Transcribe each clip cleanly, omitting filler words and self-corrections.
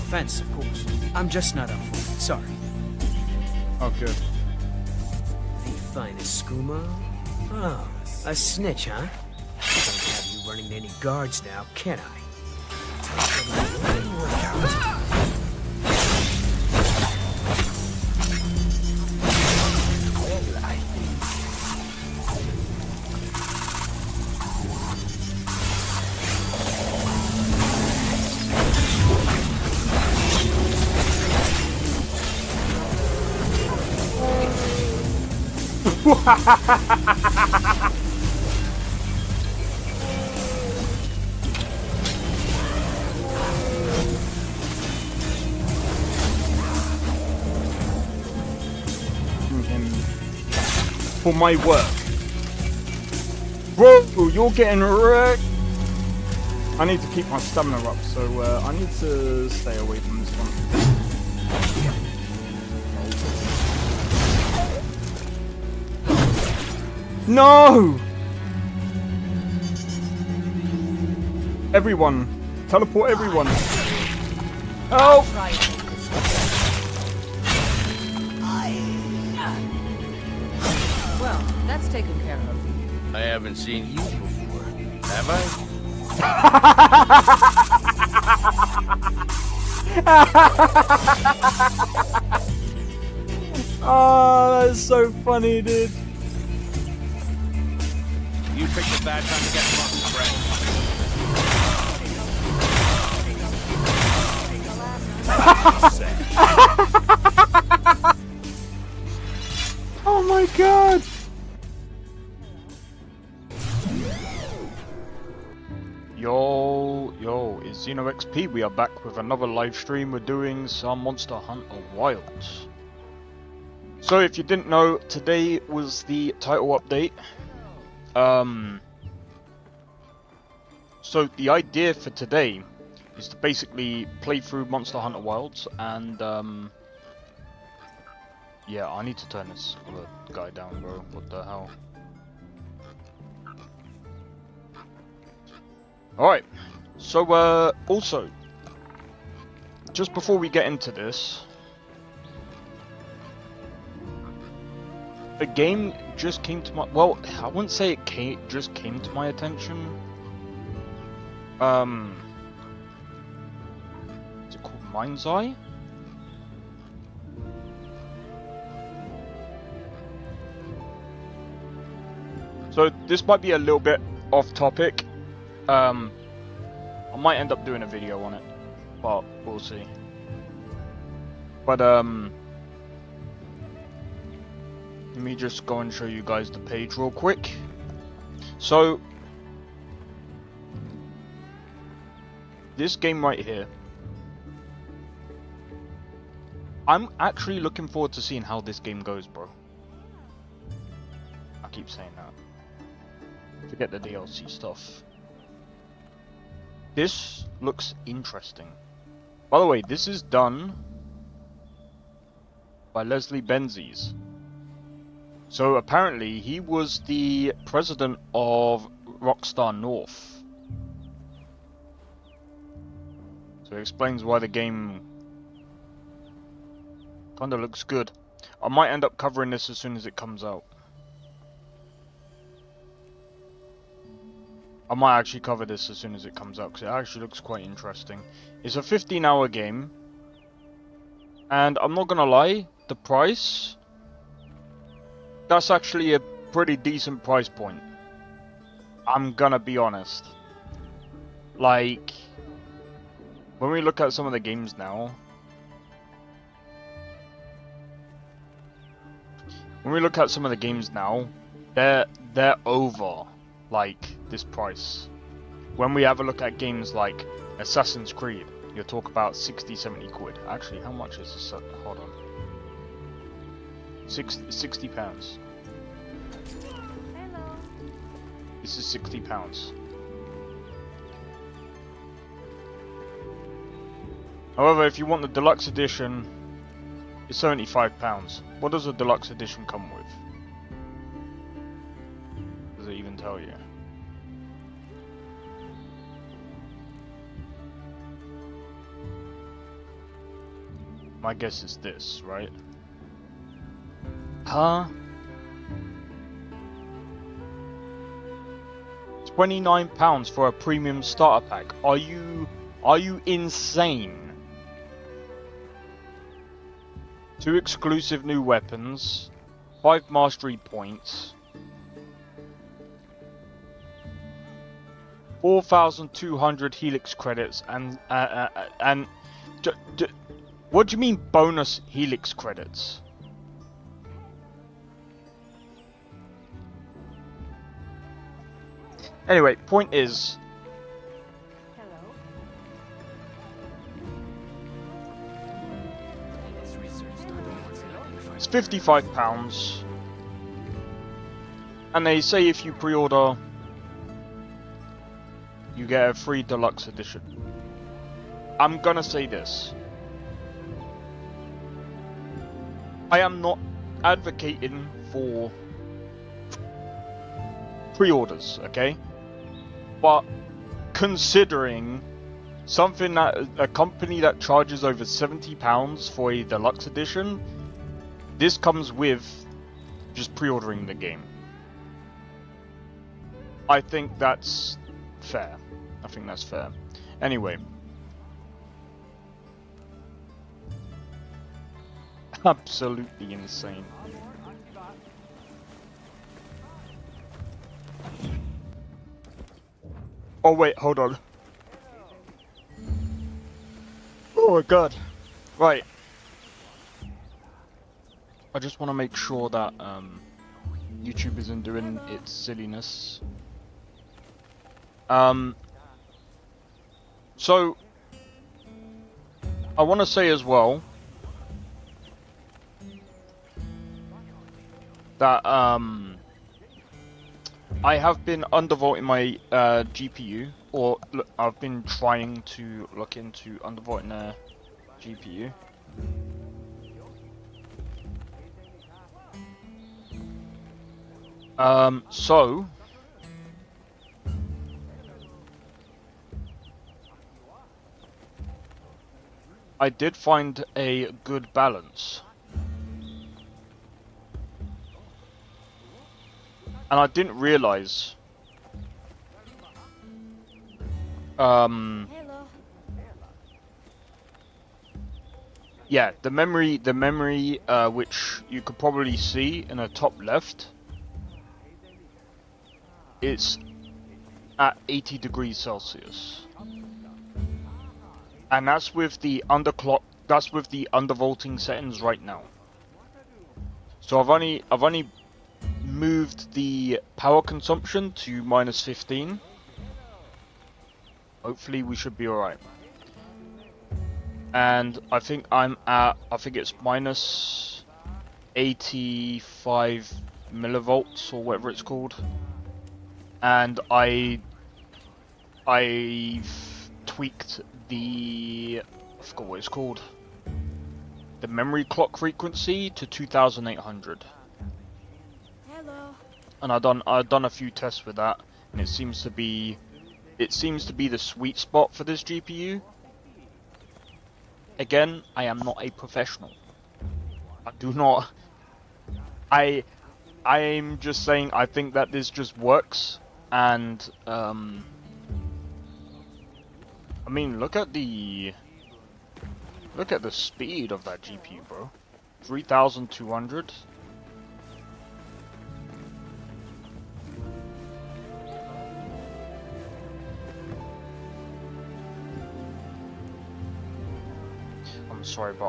offense, of course. I'm just not up for it. Sorry. Oh, good. The finest skooma? Oh, a snitch, huh? Can't have you running any guards now, can I? Him for my work. Bro, you're getting wrecked. I need to keep my stamina up, so I need to stay away from this one. No! Everyone! Teleport everyone! Help! Well, that's taken care of. I haven't seen you before, have I? Oh, that's so funny, dude. You picked a bad time to get drunk, friend. Oh my god! Yo, it's XP. We are back with another live stream. We're doing some Monster Hunter Wilds. So if you didn't know, today was the title update. So the idea for today is to basically play through Monster Hunter Wilds and yeah, I need to turn this other guy down, bro. What the hell? Alright, so also, just before we get into this, a game just came to my, well, I wouldn't say it just came to my attention. Is it called Mind's Eye? So this might be a little bit off topic. I might end up doing a video on it, but we'll see. But let me just go and show you guys the page real quick. So this game right here, I'm actually looking forward to seeing how this game goes, bro. I keep saying that. Forget the DLC stuff. This looks interesting. By the way, this is done by Leslie Benzies. So apparently he was the president of Rockstar North. So it explains why the game kinda looks good. I might end up covering this as soon as it comes out. I might actually cover this as soon as it comes out, because it actually looks quite interesting. It's a 15-hour game, and I'm not gonna lie, the price, that's actually a pretty decent price point. I'm gonna be honest. Like, when we look at some of the games now, they're over like this price. When we have a look at games like Assassin's Creed, you'll talk about 60-70 quid. Actually, how much is this? Hold on. 60 pounds. Hello. This is 60 pounds. However, if you want the deluxe edition, it's 75 pounds. What does the deluxe edition come with? Does it even tell you? My guess is this, right? Huh? £29 for a premium starter pack. Are you insane? 2 exclusive new weapons, 5 mastery points, 4,200 helix credits, and what do you mean bonus helix credits? Anyway, point is, it's £55, and they say if you pre-order, you get a free deluxe edition. I'm gonna say this. I am not advocating for pre-orders, okay? But considering something that a company that charges over £70 for a deluxe edition, this comes with just pre-ordering the game. I think that's fair. I think that's fair. Anyway. Absolutely insane. Oh wait, hold on. Oh my god. Right. I just want to make sure that YouTube isn't doing its silliness. So I want to say as well that I have been undervolting my GPU, or I've been trying to look into undervolting a GPU. So I did find a good balance. And I didn't realize yeah, the memory which you could probably see in the top left, it's at 80 degrees Celsius. And that's with the underclock, that's with the undervolting settings right now. So I've only moved the power consumption to -15. Hopefully we should be alright. And I think it's minus 85 millivolts or whatever it's called. And I've tweaked I forgot what it's called. The memory clock frequency to 2800. And I've done a few tests with that, and it seems to be the sweet spot for this GPU. Again, I am not a professional. I'm just saying I think that this just works, and I mean, look at the speed of that GPU, bro. 3,200. I'm sorry, but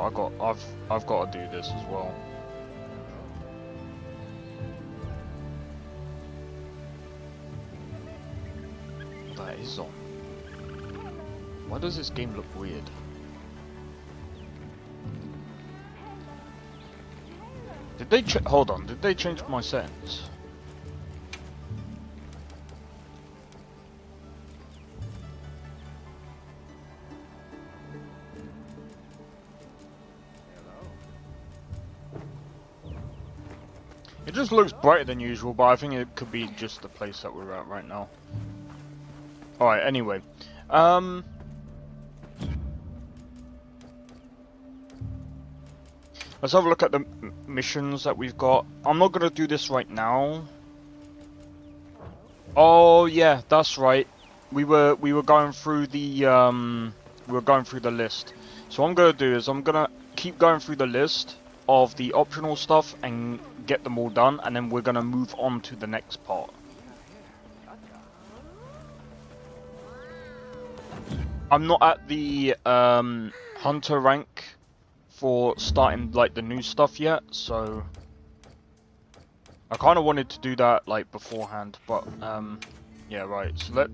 I've got to do this as well. That is on. Why does this game look weird? Did they hold on? Did they change my settings? It just looks brighter than usual, but I think it could be just the place that we're at right now. Alright, anyway. Let's have a look at the missions that we've got. I'm not gonna do this right now. Oh yeah, that's right. We were going through the list. So what I'm gonna do is I'm gonna keep going through the list of the optional stuff and get them all done, and then we're gonna move on to the next part. I'm not at the hunter rank for starting like the new stuff yet, so I kind of wanted to do that like beforehand, but yeah, right. So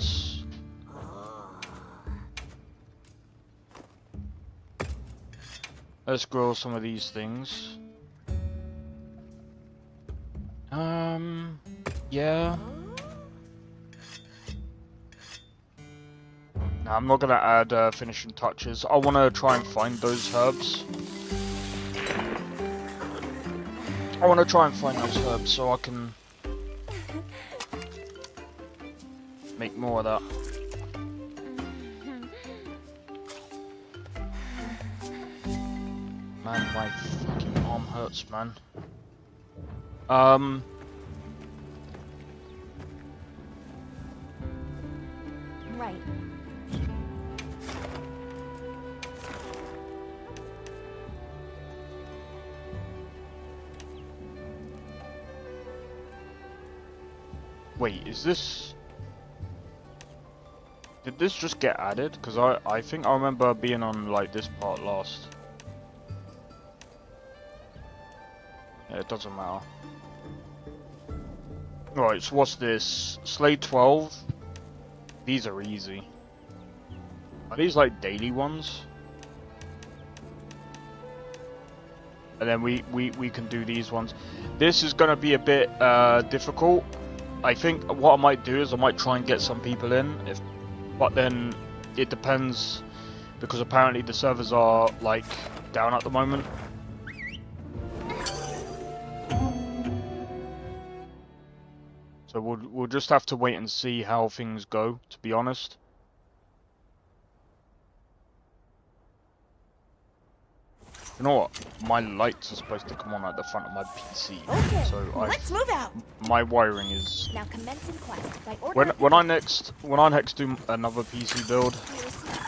let's grow some of these things. Yeah. No, I'm not gonna add finishing touches. I want to try and find those herbs. So I can make more of that. Man, my fucking arm hurts, man. Right. Wait, is this... Did this just get added? Because I think I remember being on like this part last. Yeah, it doesn't matter. Right, so what's this? Slay 12. These are easy. Are these like daily ones? And then we can do these ones. This is gonna be a bit difficult. I think what I might do is I might try and get some people in, but then it depends, because apparently the servers are like down at the moment. So we'll just have to wait and see how things go, to be honest. You know what? My lights are supposed to come on at the front of my PC. Okay, So let's move out. My wiring is. Now commencing quest by order. When I next do another PC build,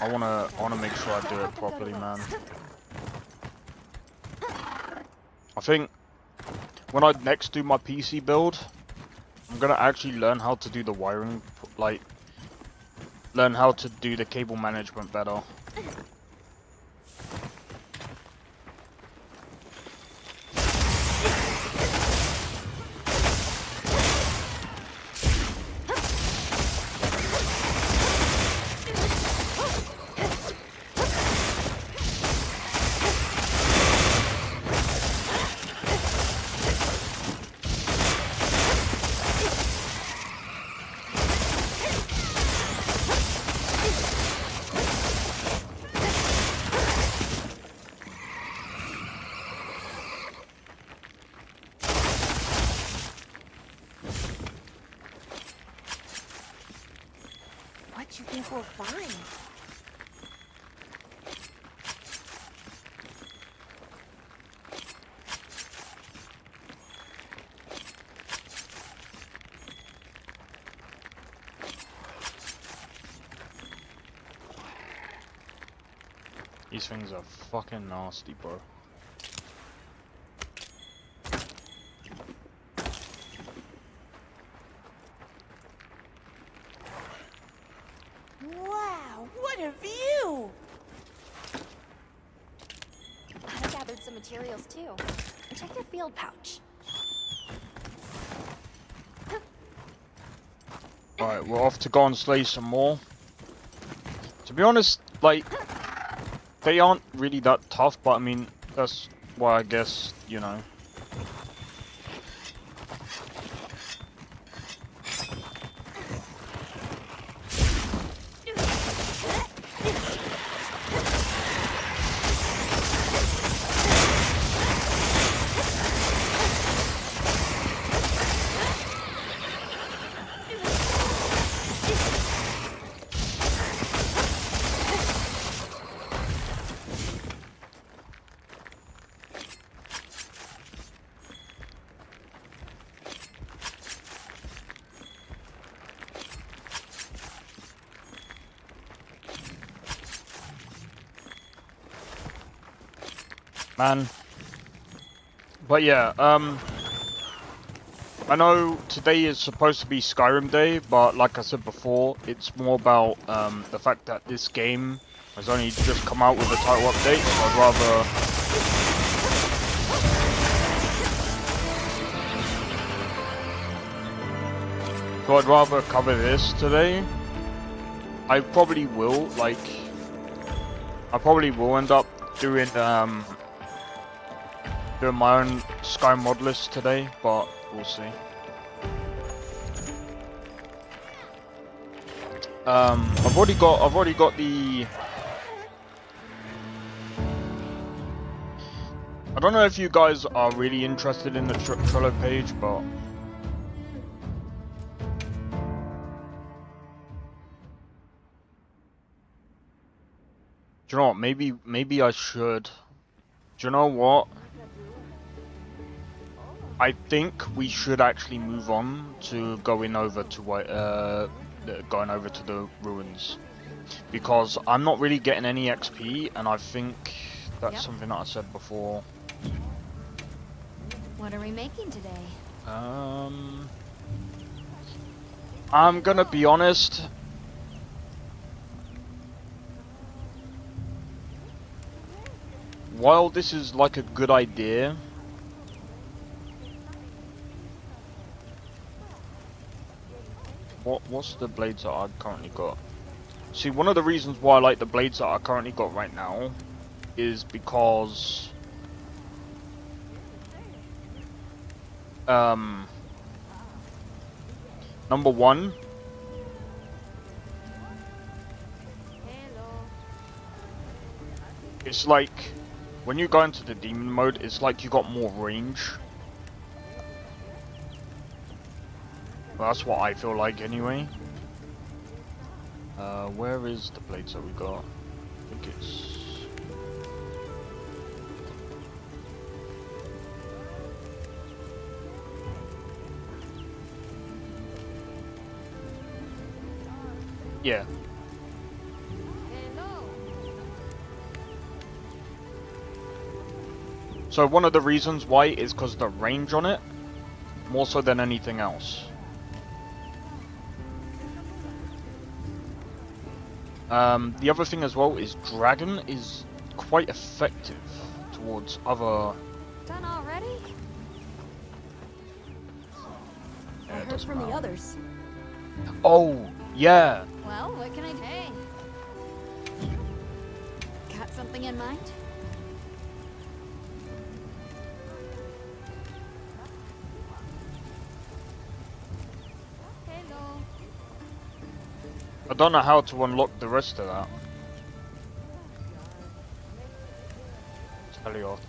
I wanna make sure I do it properly, man. I think when I next do my PC build, I'm gonna actually learn how to do the wiring, like learn how to do the cable management better. What do you think we'll find? These things are fucking nasty, bro. Wow, what a view! I gathered some materials too. Check your field pouch. Alright, we're off to go and slay some more. To be honest, like, they aren't really that tough, but I mean, that's why I guess, you know. Man. But yeah, I know today is supposed to be Skyrim Day, but like I said before, it's more about the fact that this game has only just come out with a title update, so I'd rather cover this today. I probably will, like, I probably will end up doing doing my own Sky mod list today, but we'll see. I've already got the. I don't know if you guys are really interested in the Trello page, but do you know what? Maybe I should. Do you know what? I think we should actually move on to going over to the ruins, because I'm not really getting any XP, and I think that's something that I said before. What are we making today? I'm gonna be honest. While this is like a good idea, what's the blades that I've currently got? See, one of the reasons why I like the blades that I currently got right now is because number one, it's like when you go into the demon mode, it's like you got more range. Well, that's what I feel like anyway. Where is the blades that we got? I think it's... yeah. So one of the reasons why is because the range on it, more so than anything else. The other thing as well is Dragon is quite effective towards other... Done already? I heard from the others. Oh, yeah. Well, what can I do? Hey. Got something in mind? Hello. I don't know how to unlock the rest of that. Teleoth.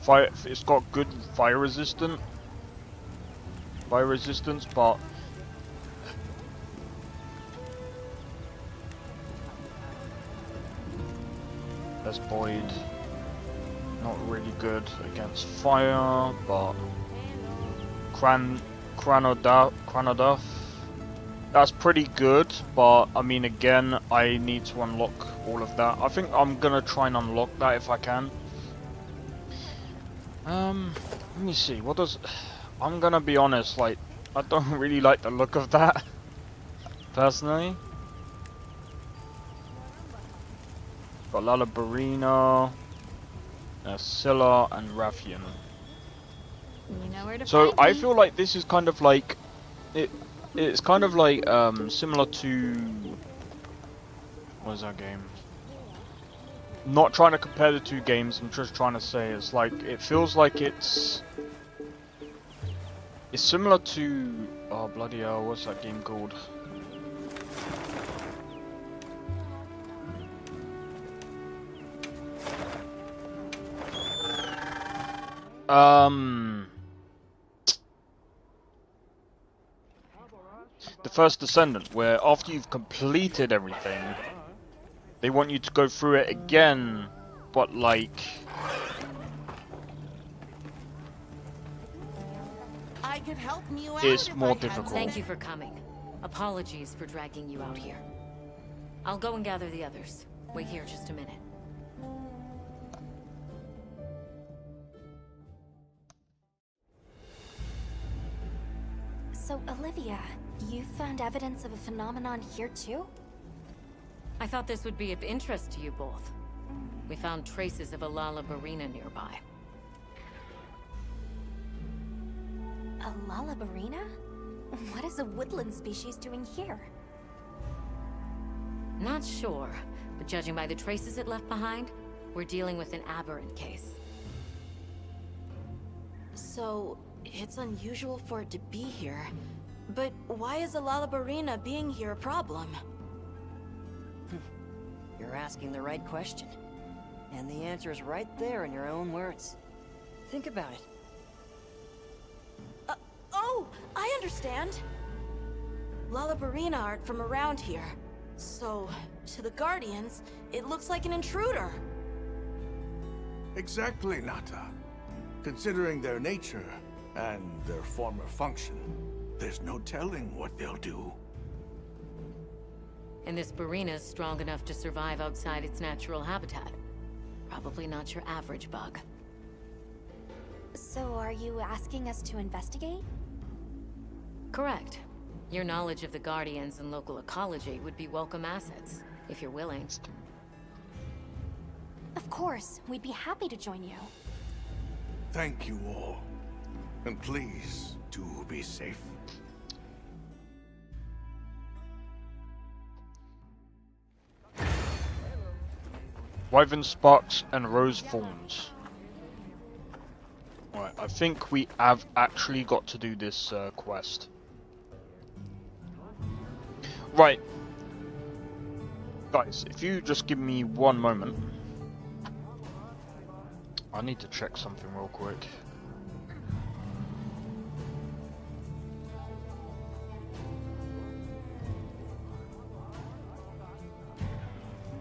Fire, it's got good fire resistance, but that's Void. Not really good against fire, but Cranoduff. That's pretty good, but I mean, again, I need to unlock all of that. I think I'm gonna try and unlock that if I can. Let me see. What does? I'm gonna be honest. Like, I don't really like the look of that, personally. Got Lalabarina, Scylla, and Rathian. You know where to So find I me. feel like this is kind of like it's kind of like similar to, what is that game? Not trying to compare the two games, I'm just trying to say it's like, it feels like it's similar to, oh bloody hell, what's that game called? The First Descendant, where after you've completed everything, they want you to go through it again, but like... I could help you out It's if more I had difficult. to. Thank you for coming. Apologies for dragging you out here. I'll go and gather the others. Wait here just a minute. So, Olivia, you found evidence of a phenomenon here too? I thought this would be of interest to you both. We found traces of a Lalabarina nearby. A Lalabarina? What is a woodland species doing here? Not sure, but judging by the traces it left behind, we're dealing with an aberrant case. So, it's unusual for it to be here. But why is a Lalabarina being here a problem? You're asking the right question. And the answer is right there in your own words. Think about it. Oh, I understand! Lalabarina aren't from around here. So, to the Guardians, it looks like an intruder. Exactly, Nata. Considering their nature and their former function, there's no telling what they'll do. And this Barina's strong enough to survive outside its natural habitat. Probably not your average bug. So, are you asking us to investigate? Correct. Your knowledge of the Guardians and local ecology would be welcome assets, if you're willing. Of course, we'd be happy to join you. Thank you all. And please, do be safe. Wyvern Sparks and Rose Thorns. Right, I think we have actually got to do this quest. Right. Guys, if you just give me one moment. I need to check something real quick.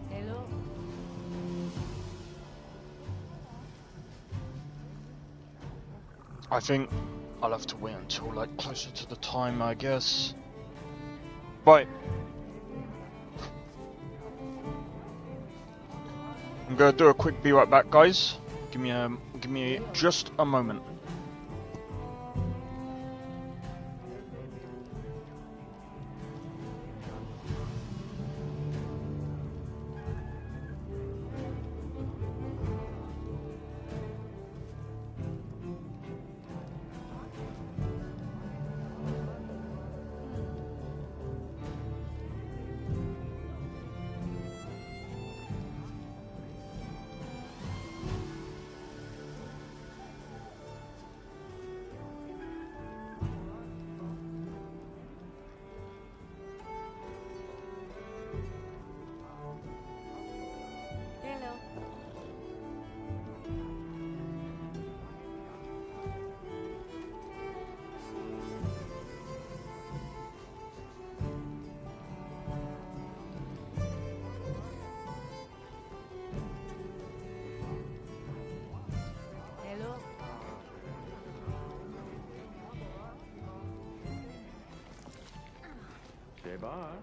Hello? I think I'll have to wait until like closer to the time, I guess. Right. I'm gonna do a quick be right back, guys. Give me just a moment. Hello. Hello. Okay, bye.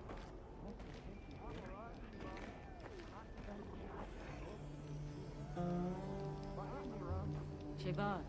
Sheba.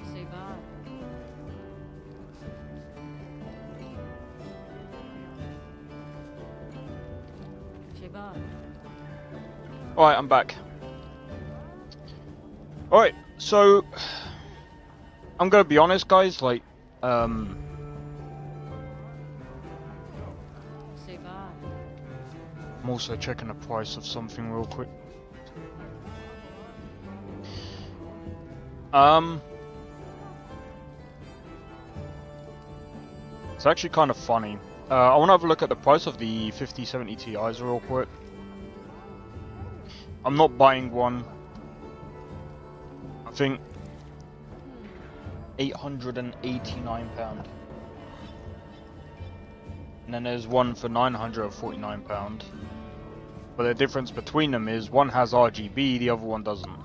Sheba. Sheba. Alright, I'm back. Alright, so I'm gonna be honest, guys, like, Sheba. I'm also checking the price of something real quick. It's actually kind of funny. I want to have a look at the price of the 5070 Ti's real quick. I'm not buying one. I think £889. And then there's one for £949. But the difference between them is one has RGB, the other one doesn't.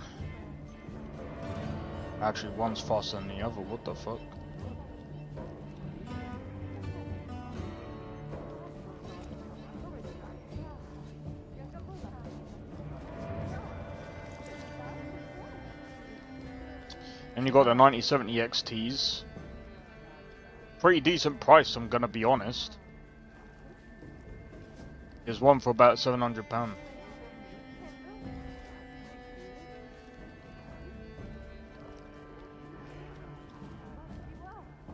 Actually, one's faster than the other. What the fuck? And you got the 9070 XTs. Pretty decent price, I'm gonna be honest. There's one for about £700.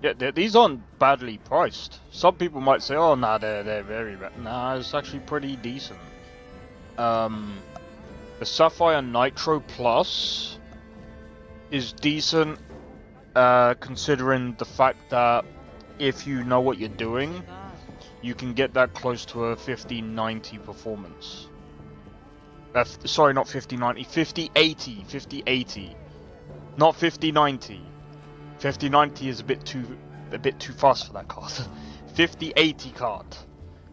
Yeah, these aren't badly priced. Some people might say, "Oh, nah, they're very bad." Nah, it's actually pretty decent. The Sapphire Nitro Plus is decent, considering the fact that if you know what you're doing, you can get that close to a 5090 performance. Sorry, not 5090, 5080, 5080, not 5090. 5090 is a bit too fast for that card. 5080 card.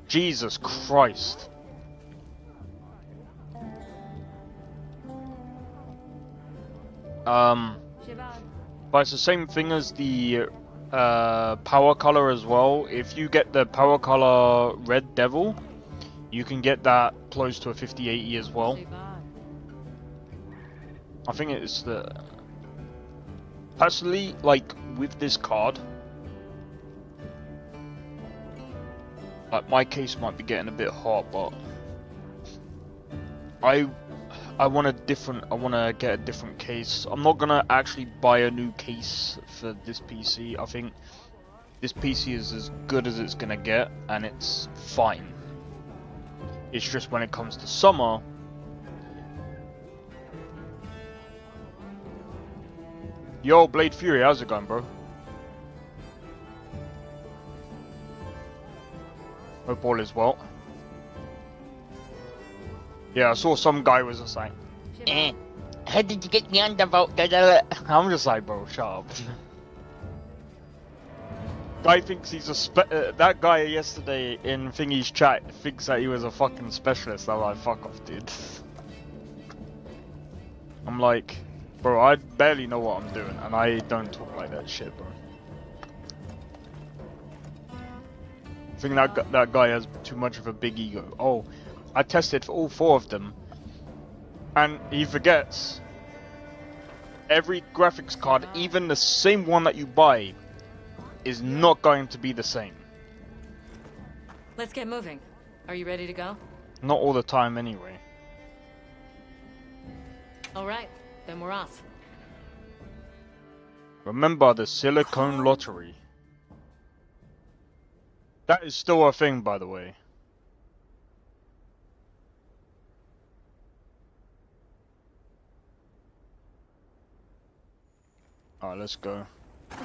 Jesus Christ. But it's the same thing as the power color as well. If you get the power color Red Devil, you can get that close to a 5080 as well. I think it's the... Personally, like, with this card, like, my case might be getting a bit hot, but I want to get a different case. I'm not gonna actually buy a new case for this PC. I think this PC is as good as it's gonna get, and it's fine. It's just when it comes to summer, yo, Blade Fury, how's it going, bro? Hope all is well. Yeah, I saw some guy was just like, how did you get me undervote? I'm just like, bro, shut up. Guy thinks he's a that guy yesterday in Thingy's chat thinks that he was a fucking specialist. I'm like, fuck off, dude. I'm like, bro, I barely know what I'm doing, and I don't talk like that shit, bro. I think that guy has too much of a big ego. Oh, I tested for all 4 of them, and he forgets every graphics card, even the same one that you buy, is not going to be the same. Let's get moving. Are you ready to go? Not all the time, anyway. All right, then we're off. Remember the silicone lottery. That is still a thing, by the way. Alright, let's go.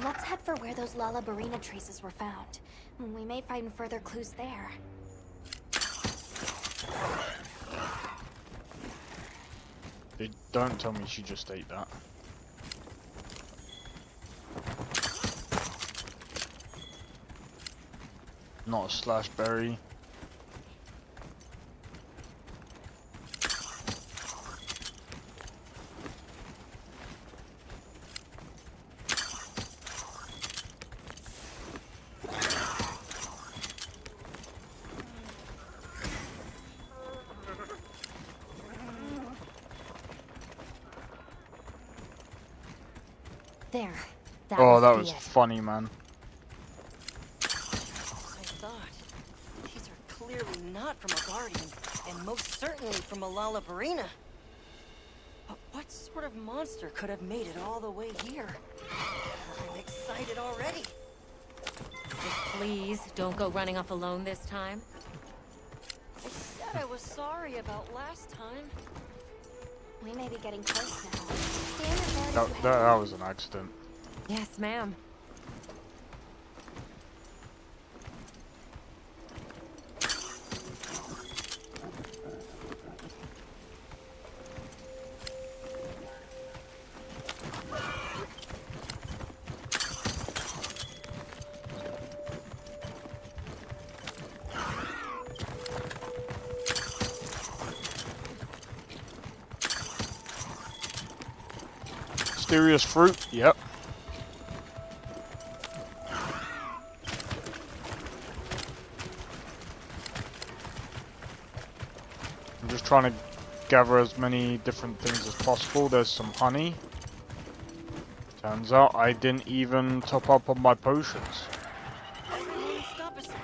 Let's head for where those Lalabarina traces were found. We may find further clues there. Don't tell me she just ate that. Not a slash berry. There. That must was be it. funny, man. I thought. These are clearly not from a Guardian, and most certainly from a Lalabarina. But what sort of monster could have made it all the way here? I'm excited already. Just please, don't go running off alone this time. I said I was sorry about last time. We may be getting close now. Stay on your guard as you That was an accident. Yes, ma'am. mysterious fruit. Yep. I'm just trying to gather as many different things as possible. There's some honey. Turns out I didn't even top up on my potions. Everyone stop a second.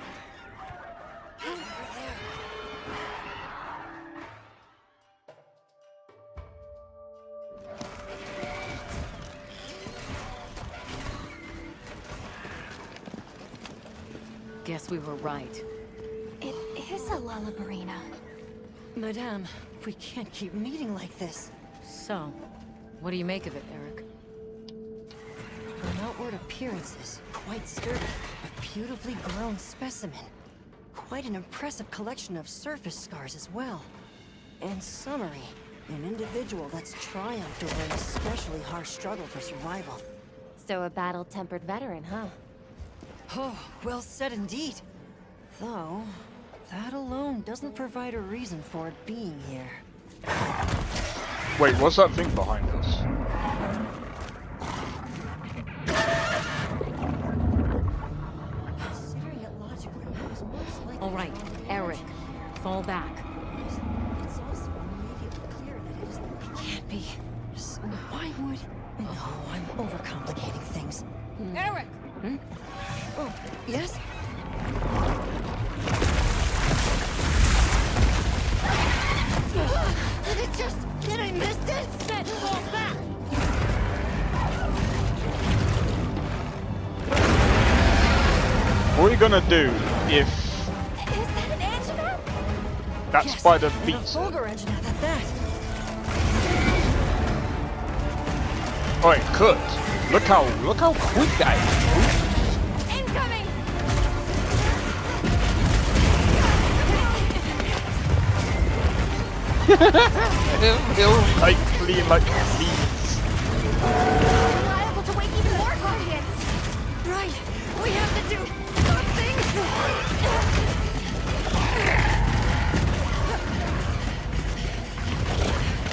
Over there. Guess we were right. It is a Lullabarina. Madame, we can't keep meeting like this. So, what do you make of it, Eric? From outward appearances, quite sturdy, a beautifully grown specimen. Quite an impressive collection of surface scars as well. And summary, an individual that's triumphed over an especially harsh struggle for survival. So a battle-tempered veteran, huh? Oh, well said indeed. Though, that alone doesn't provide a reason for it being here. Wait, what's that thing behind us? Considering it logically, it was most likely... All right, Eric, fall back. It's also immediately clear that it isn't... It can't be. So why would... No, I'm overcomplicating things. Eric! Hmm? Oh, yes? Did it just... Did I miss it? Set, fall back! What are you gonna do if Is that an angina? that Yes, spider and a beats it? Fulgur engine at that. Oh, it could. Look how quick that is. Incoming! He'll like flee like fleas. Liable to wake even more guardians! Right, we have to do something!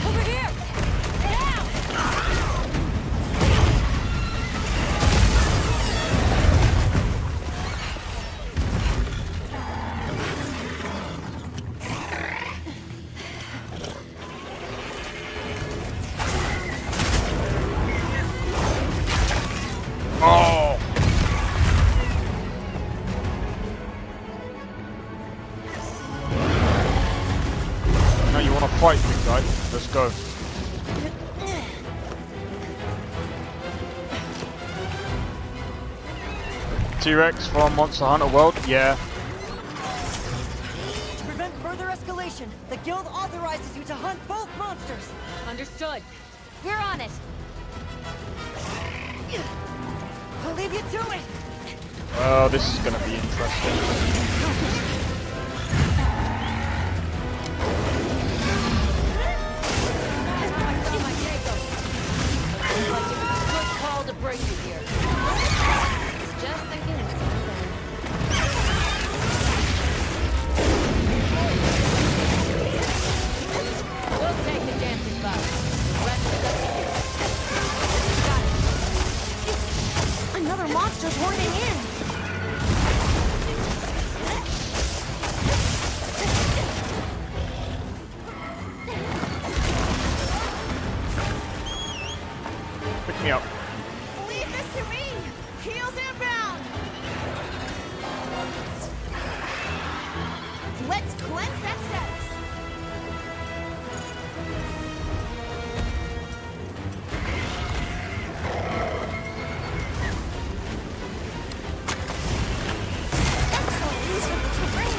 Over here! Now! Oh! Now you wanna fight me, guy? Let's go. T-Rex from Monster Hunter World? Yeah. To prevent further escalation, the guild authorizes you to hunt both monsters. Understood. We're on it! I'll leave you to it. Oh, this is gonna be interesting. Good call to bring you here. Just thinking of something. We'll take the dancing bug. The rest is up to you. Got it. Another monster's horning in. Pick me up. Leave this to me! Heels inbound! Let's cleanse that status! Excellent use of the terrain!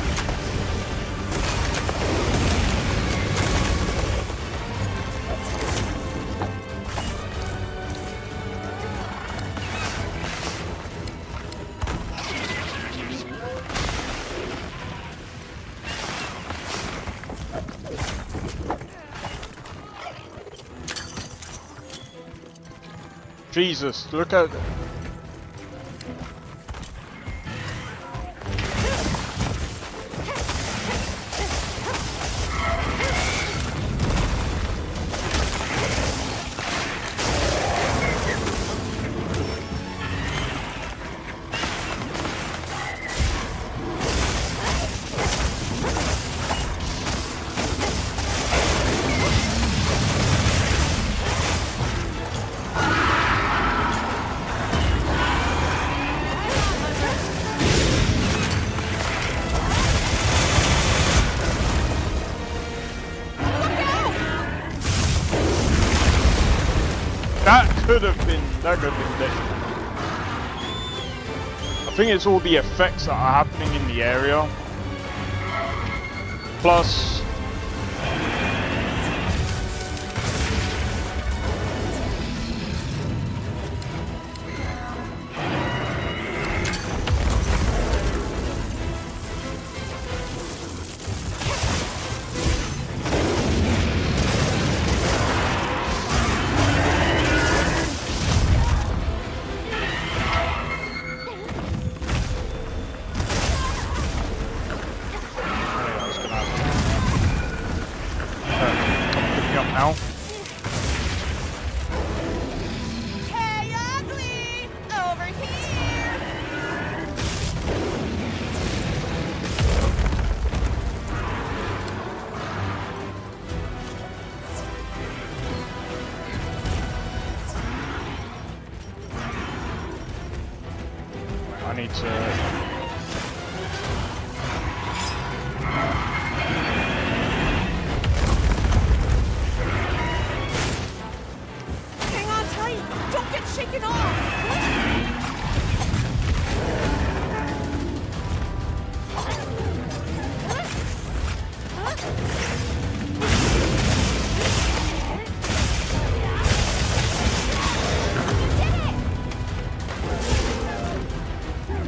Jesus, look at... That could have been detrimental. I think it's all the effects that are happening in the area. Plus... now. Hey, ugly! Over here! I need to... Don't get shaken off!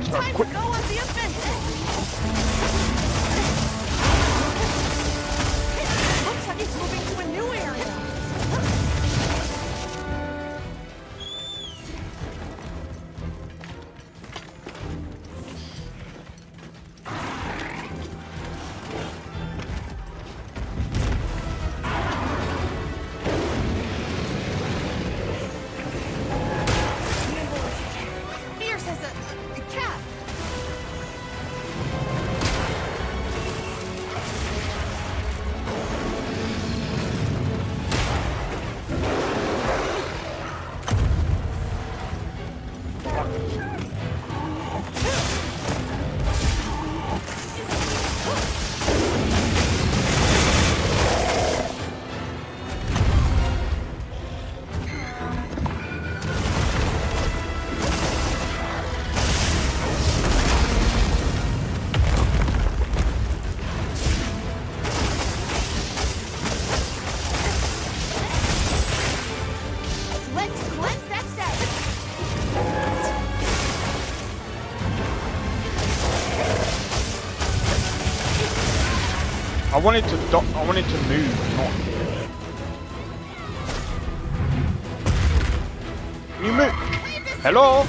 Time to go on the offensive! Looks like it's moving to a new area! I wanted to move, not... Can you move? Hello?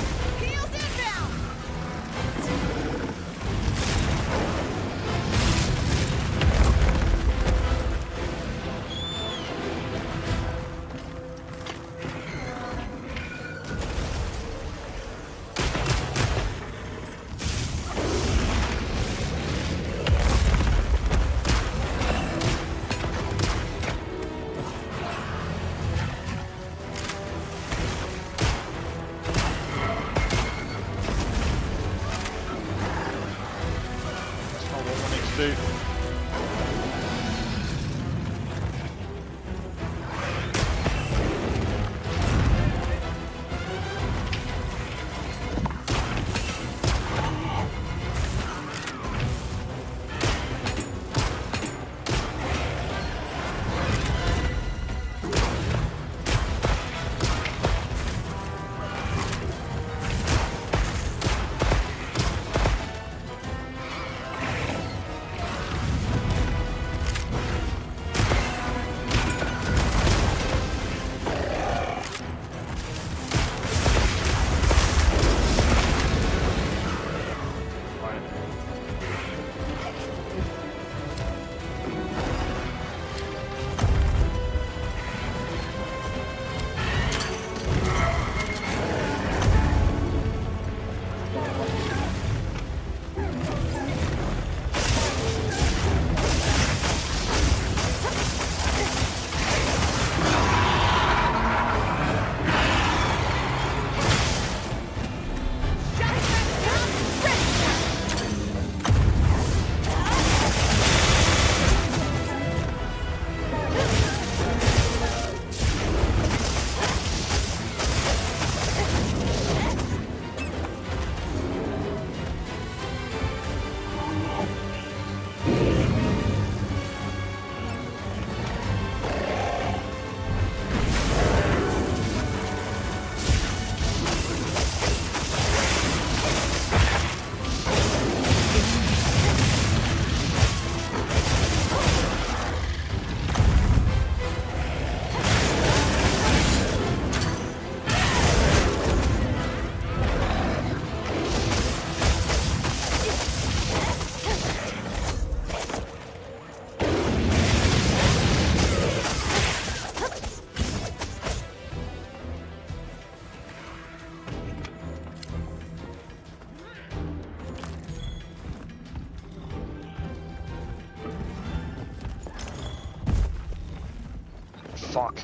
Fuck.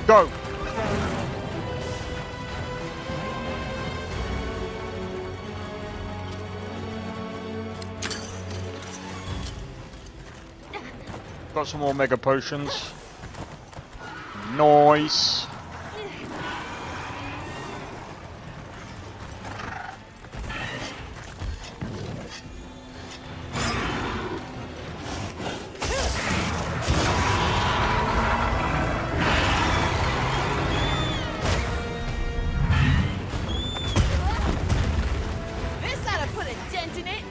Go! Got some more mega potions. Nice. This ought to put a dent in it.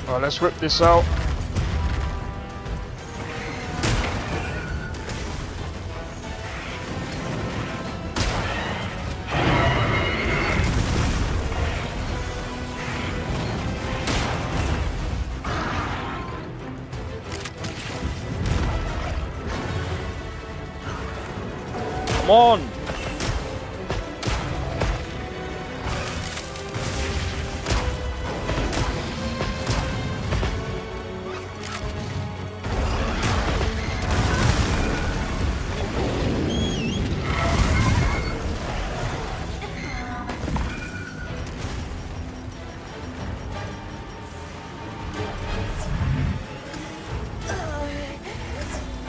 Alright, let's rip this out. Come on!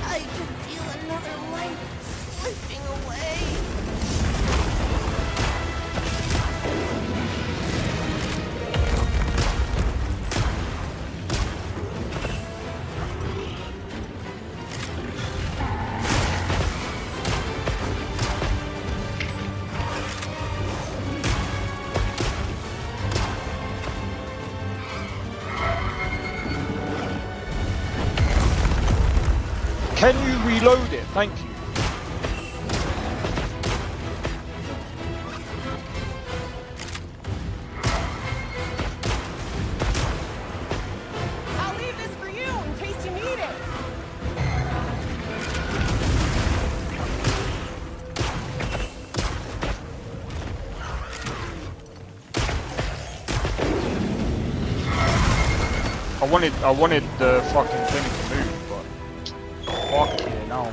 I can feel another life slipping away. Can you reload it? Thank you. I'll leave this for you in case you need it. I wanted the fucking thing to move, but fucking hell.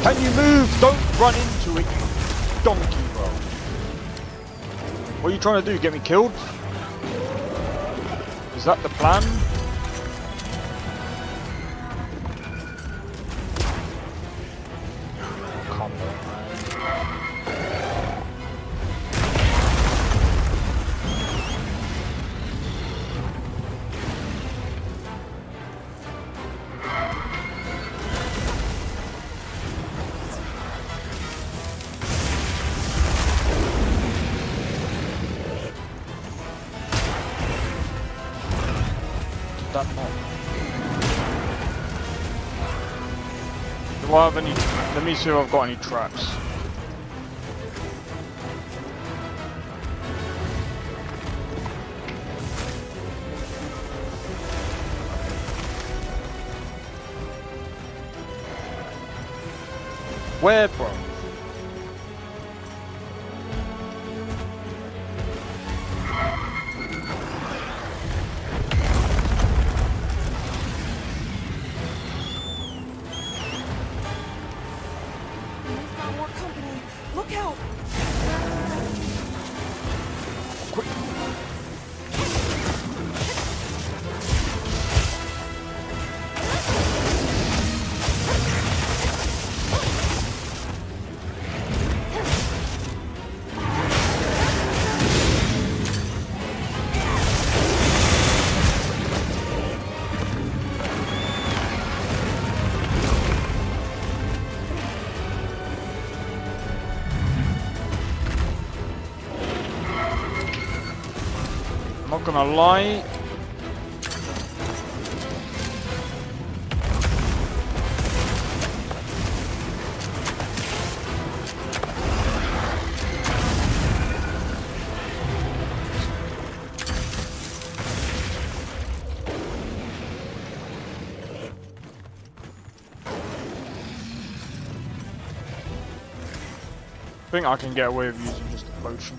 Can you move? Don't run into it, you donkey, bro. What are you trying to do? Get me killed? Is that the plan? Come on, man. That not. Do I have any? Let me see if I've got any traps. Where, bro? We've got more company. Look out! Not gonna lie. I think I can get away with using just a potion.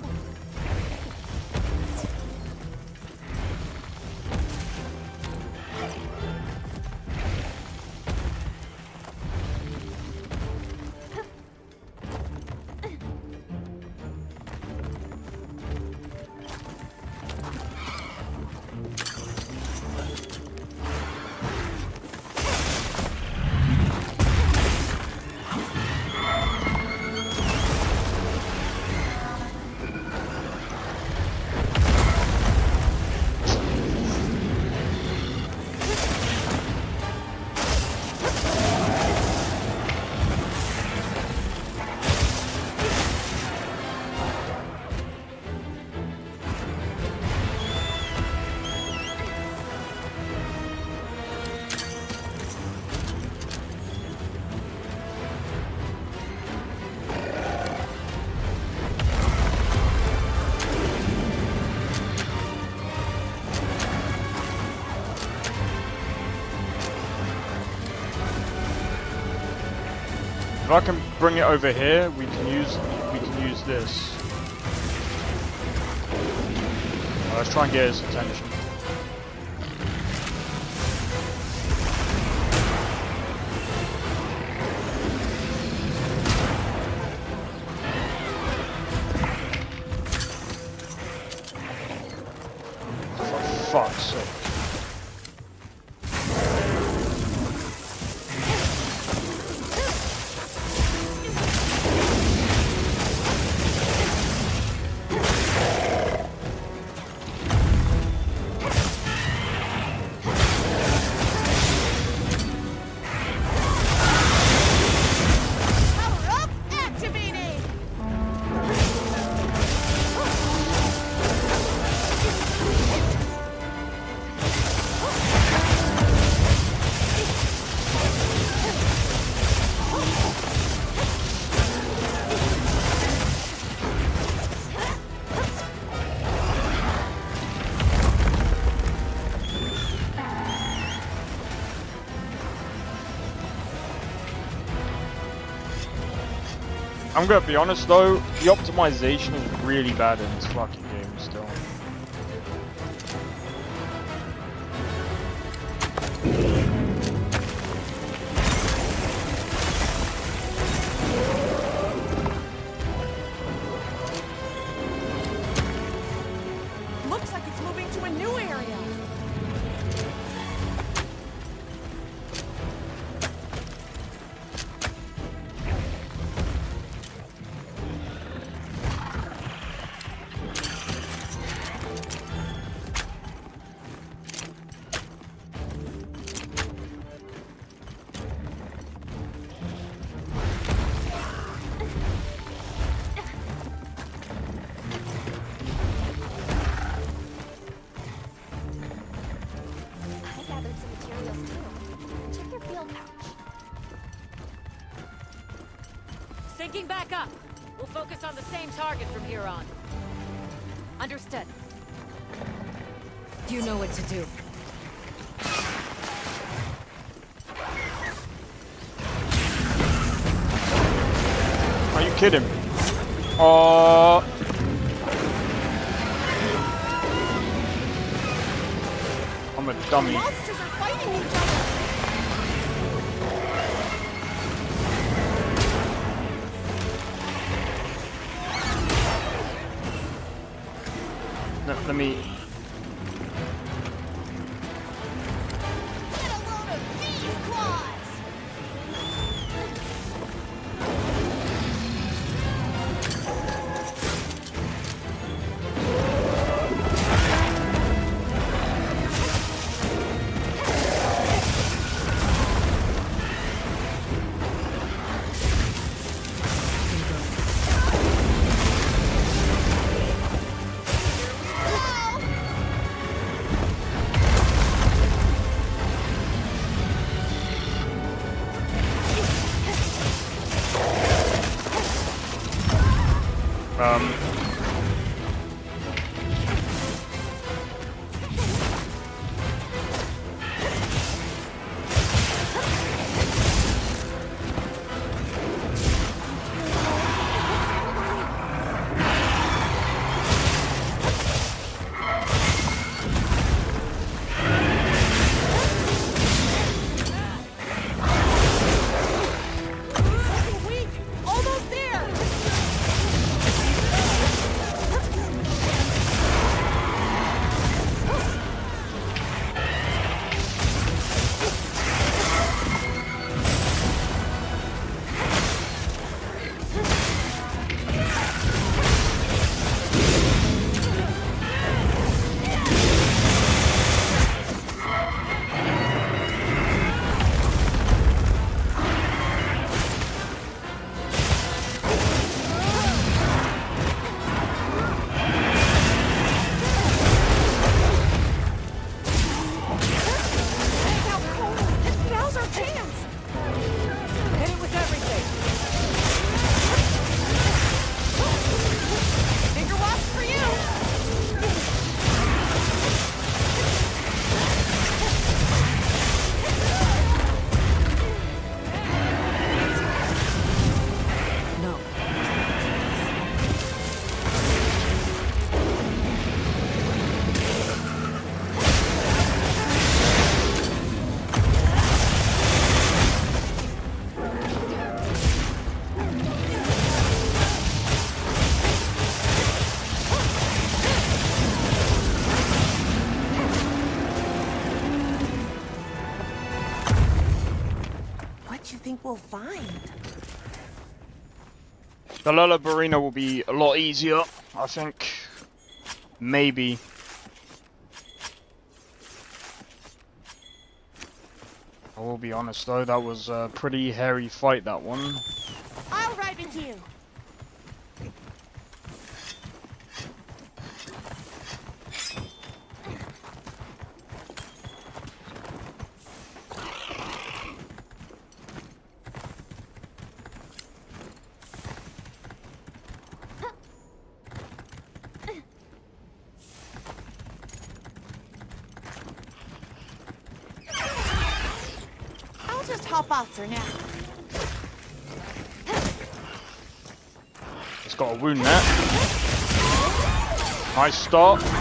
If I can bring it over here, we can use this. Let's try and get his attention. For fuck's sake. Power up! Activating! I'm gonna be honest though, the optimization is really bad in this fucking game still. Looks like it's moving to a new area. I gathered some materials too. Check your field pouch. Syncing back up. We'll focus on the same target from here on. Understood. You know what to do. kidding. Oh. I'm a dummy. Monsters are fighting each other. Let me. Get a load of these claws. Weak. Almost there. Now's our chance. Hit it with everything. Finger wasp for you. No. What do you think we'll find? The Lullabarina will be a lot easier, I think. Maybe. I will be honest though, that was a pretty hairy fight, that one. I'll ride with you. I'll just hop off for now. It's got a wound there. Nice start. Ready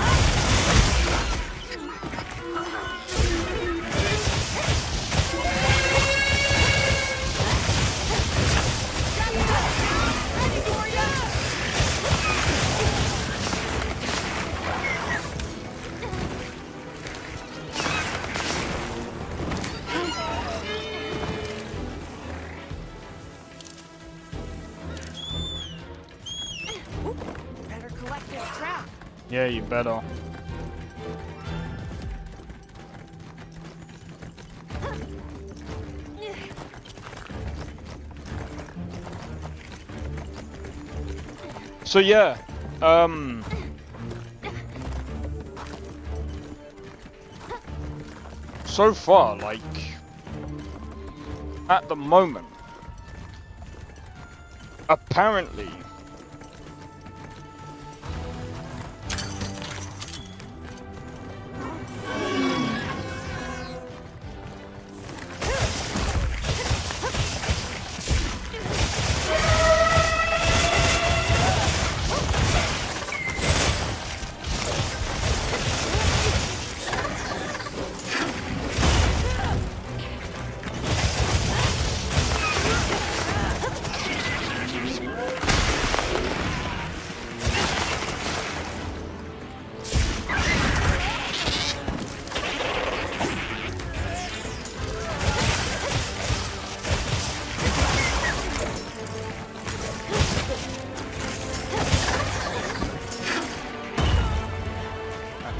for ya! Better collect this trap. Yeah, you better. So yeah, so far, like, at the moment, apparently,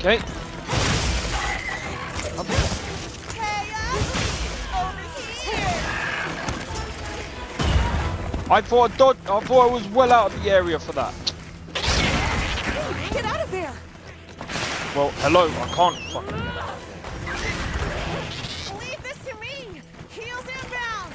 Okay. I thought I was well out of the area for that. Get out of there! Well, hello, I can't fucking get out. Leave this to me! Heels inbound!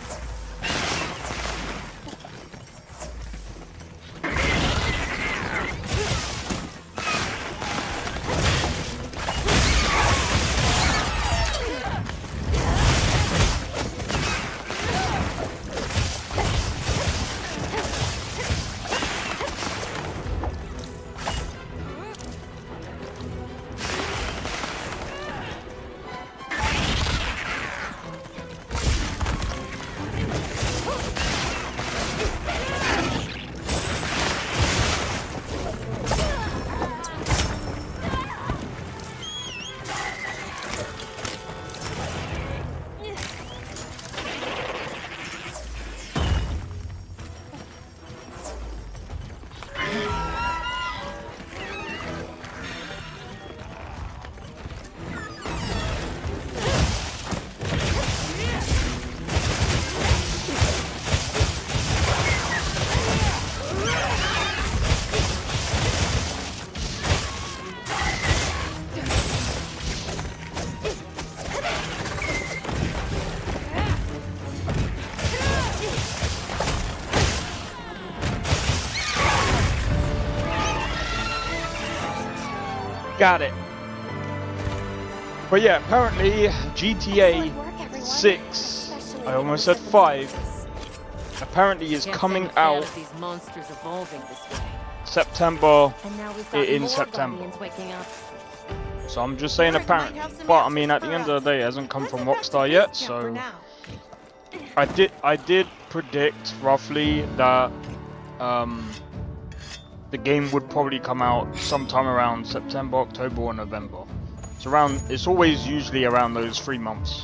Got it. But yeah, apparently GTA 6, I almost said 5, apparently is coming out These monsters evolving this way. September, And now we've got in more September. Guardians waking up. So I'm just saying apparently. But I mean, at the end of the day, it hasn't come from Rockstar yet, so I did predict roughly that the game would probably come out sometime around September, October, or November. It's always usually around those 3 months.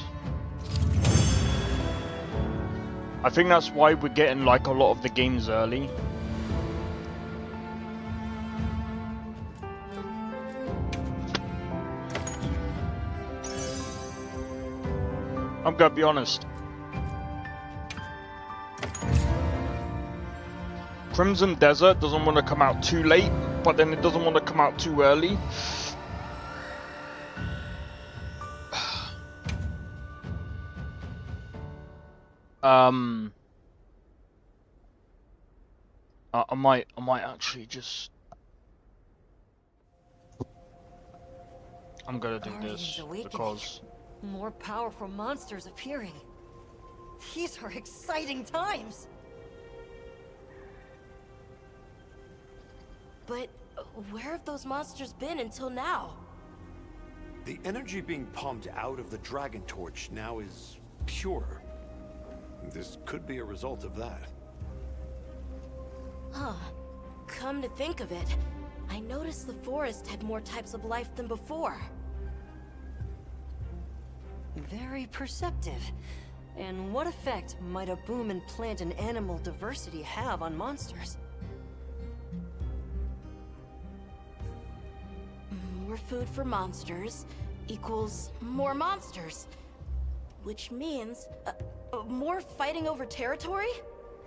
I think that's why we're getting like a lot of the games early. I'm gonna be honest. Crimson Desert doesn't want to come out too late, but then it doesn't want to come out too early. I might actually just. I'm gonna do this because More powerful monsters appearing. These are exciting times. But where have those monsters been until now? The energy being pumped out of the Dragon Torch now is pure. This could be a result of that. Huh. Come to think of it, I noticed the forest had more types of life than before. Very perceptive. And what effect might a boom in plant and animal diversity have on monsters? More food for monsters equals more monsters. Which means, more fighting over territory?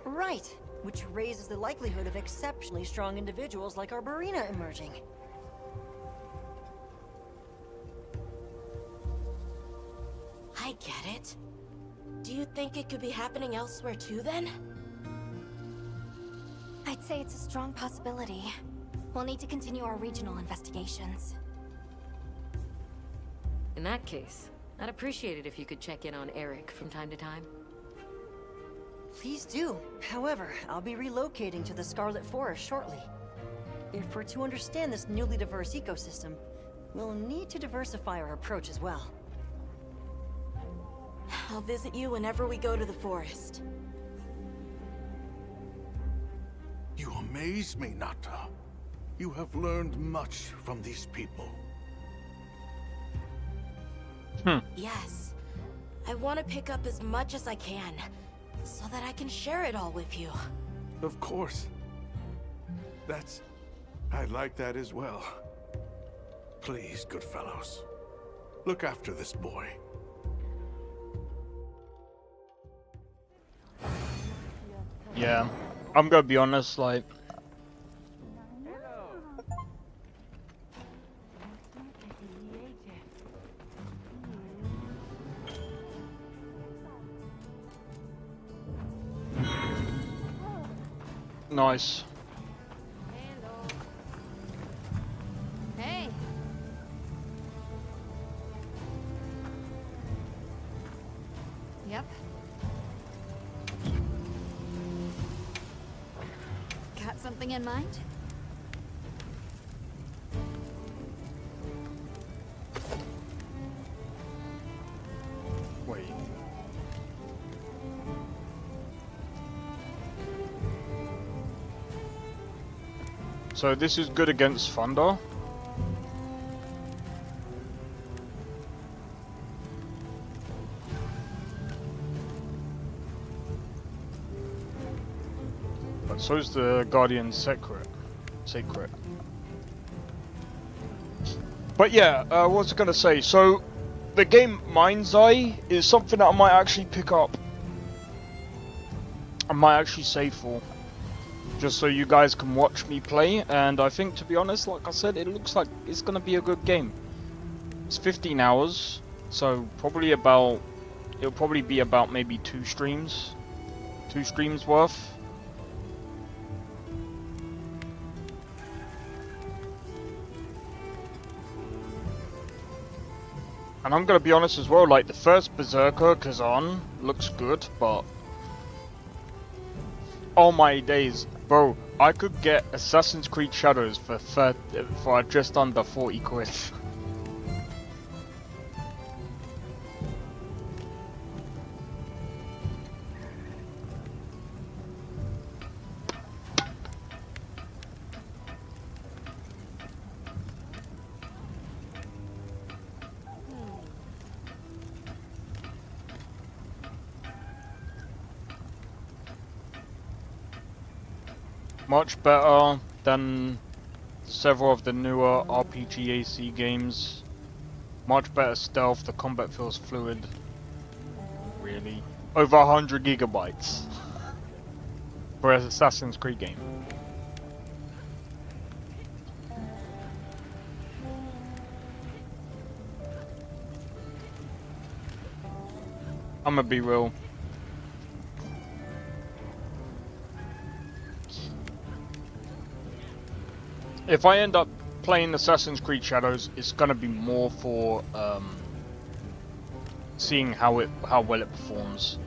Right, which raises the likelihood of exceptionally strong individuals like Arborina emerging. I get it. Do you think it could be happening elsewhere too, then? I'd say it's a strong possibility. We'll need to continue our regional investigations. In that case, I'd appreciate it if you could check in on Eric from time to time. Please do. However, I'll be relocating to the Scarlet Forest shortly. If we're to understand this newly diverse ecosystem, we'll need to diversify our approach as well. I'll visit you whenever we go to the forest. You amaze me, Nata. You have learned much from these people. Yes. I want to pick up as much as I can, so that I can share it all with you. Of course. I like that as well. Please, good fellows, look after this boy. Yeah, I'm gonna be honest, like... Nice. Hey. Yep. Got something in mind? Wait. So this is good against Thunder. But so's the Guardian Secret. But yeah, what was I gonna say? So the game Mind's Eye is something that I might actually pick up. I might actually save for. Just so you guys can watch me play, and I think, to be honest, like I said, it looks like it's gonna be a good game. It's 15 hours, so it'll probably be about maybe 2 streams worth. And I'm gonna be honest as well, like the first Berserker Kazan looks good, but oh my days. Bro, I could get Assassin's Creed Shadows for just under 40 quid. Much better than several of the newer RPG-AC games. Much better stealth, the combat feels fluid. Really. Over 100 gigabytes for an Assassin's Creed game. I'm gonna be real. If I end up playing Assassin's Creed Shadows, it's gonna be more for seeing how well it performs.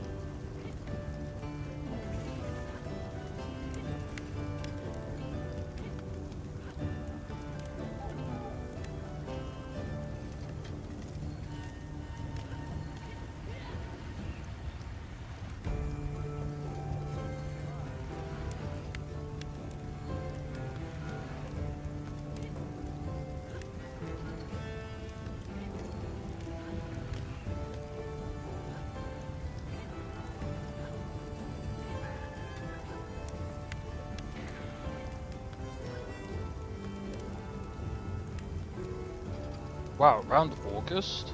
Wow, around August?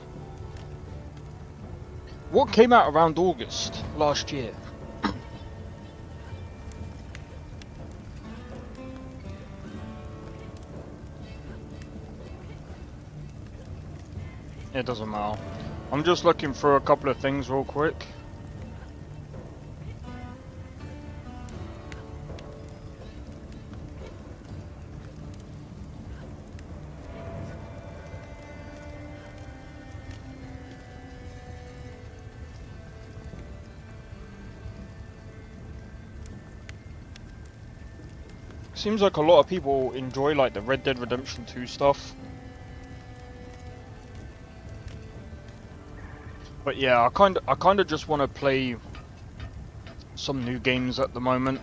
What came out around August last year? It doesn't matter. I'm just looking through a couple of things real quick. Seems like a lot of people enjoy like the Red Dead Redemption 2 stuff. But yeah, I kind of just want to play some new games at the moment.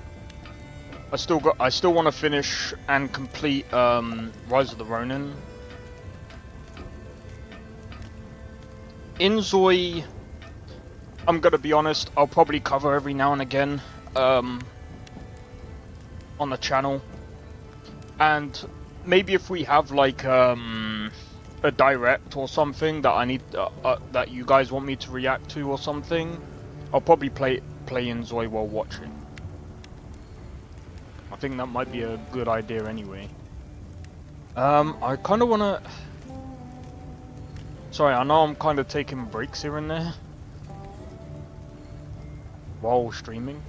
I still want to finish and complete Rise of the Ronin. Inzoi, I'm gonna be honest, I'll probably cover every now and again on the channel, and maybe if we have like a direct or something that I need that you guys want me to react to or something, I'll probably play Inzoi while watching. I think that might be a good idea anyway. I kind of wanna. Sorry, I know I'm kind of taking breaks here and there while streaming.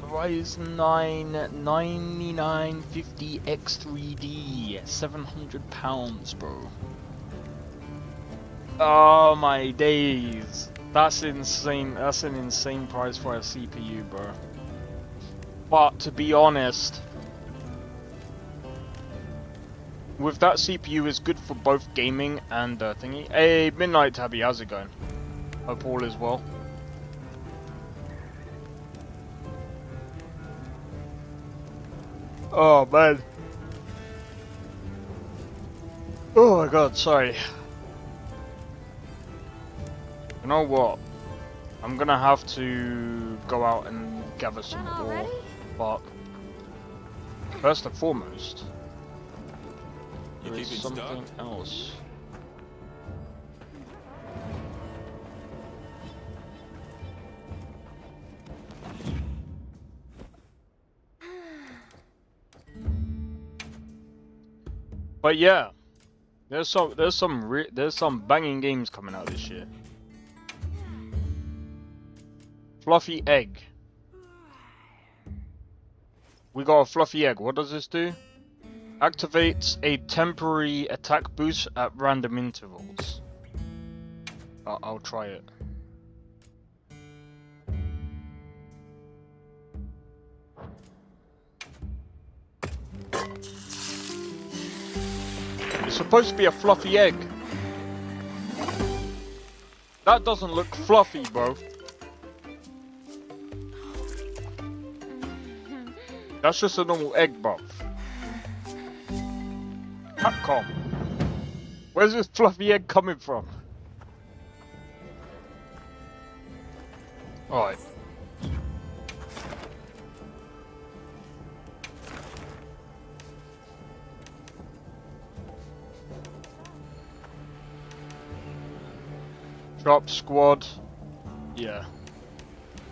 Ryzen 9 9950 X3D, £700, bro. Oh my days, that's insane. That's an insane price for a CPU, bro. But to be honest, with that CPU is good for both gaming and thingy. Hey, Midnight Tabby, how's it going? Hope all is well. Oh man. Oh my god, sorry. You know what? I'm gonna have to go out and gather some ore. But first and foremost, there is something else. But yeah, there's some banging games coming out this year. Fluffy Egg. We got a Fluffy Egg. What does this do? Activates a temporary attack boost at random intervals. I'll try it. It's supposed to be a fluffy egg. That doesn't look fluffy, bro. That's just a normal egg, bro. Capcom. Where's this fluffy egg coming from? Alright. Drop squad. Yeah.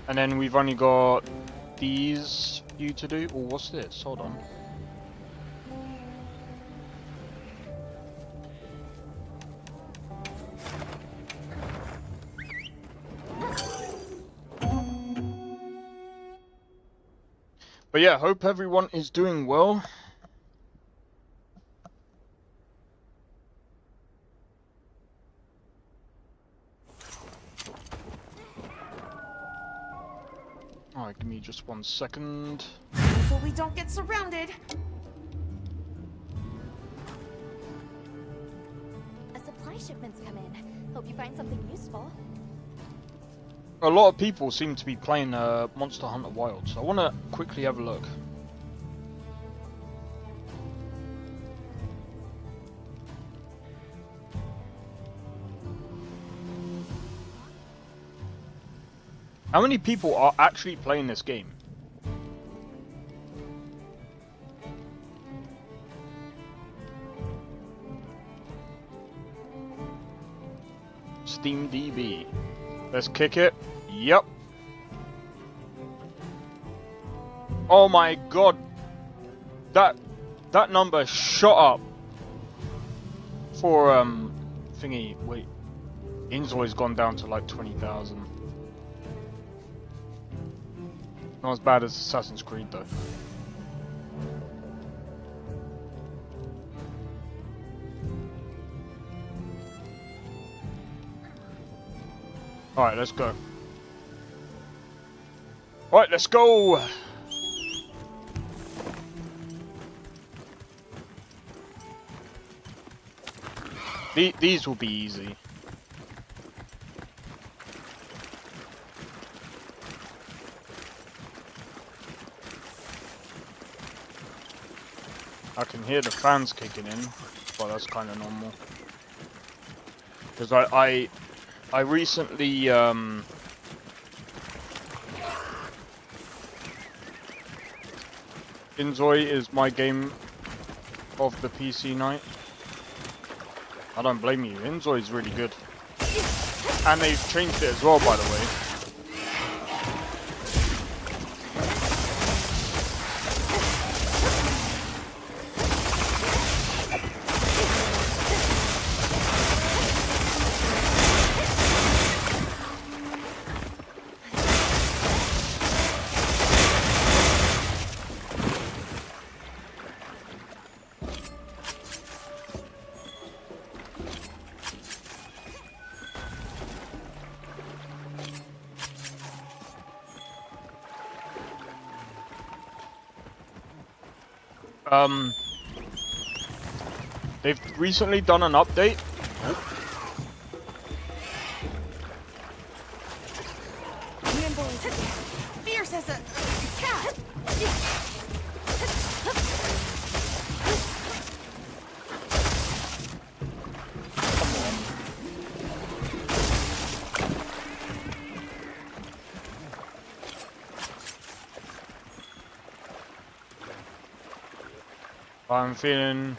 And then we've only got these few to do. Oh, what's this? Hold on. But yeah, hope everyone is doing well. Alright, give me just 1 second. So we don't get surrounded. A supply shipment's come in. Hope you find something useful. A lot of people seem to be playing Monster Hunter Wild, so I want to quickly have a look. How many people are actually playing this game? Steam DB. Let's kick it. Yep. Oh my god. That number shot up for thingy. Wait. Inzoi's gone down to like 20,000. Not as bad as Assassin's Creed though. Alright, let's go. Alright, let's go! These will be easy. I can hear the fans kicking in, but that's kind of normal. Because I recently Inzoi is my game of the PC night. I don't blame you. Inzoi is really good. And they've changed it as well, by the way. They've recently done an update. Fierce as a cat. I'm feeling...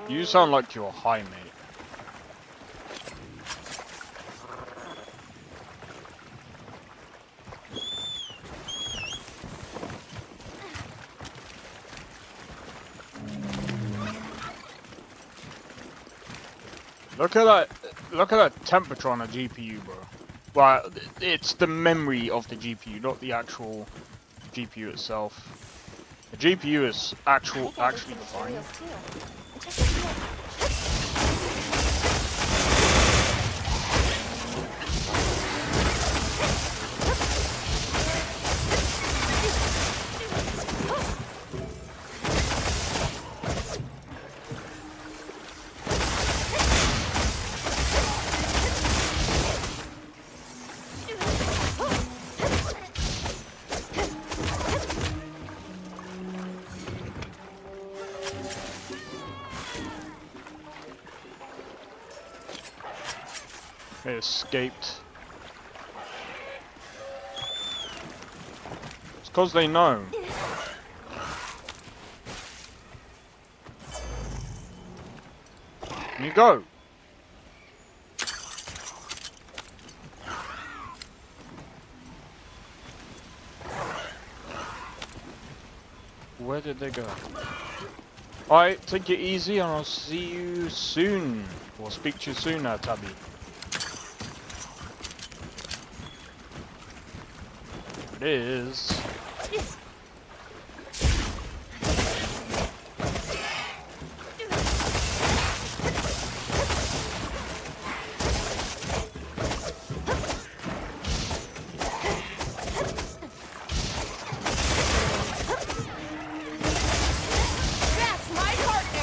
You sound like you're high, mate. Look at that temperature on a GPU, bro. Well, it's the memory of the GPU, not the actual GPU itself. The GPU is actually fine. They escaped. It's because they know. Can you go? Where did they go? Alright, take it easy and I'll see you soon. Or speak to you soon now, Tabby. It is. That's my partner.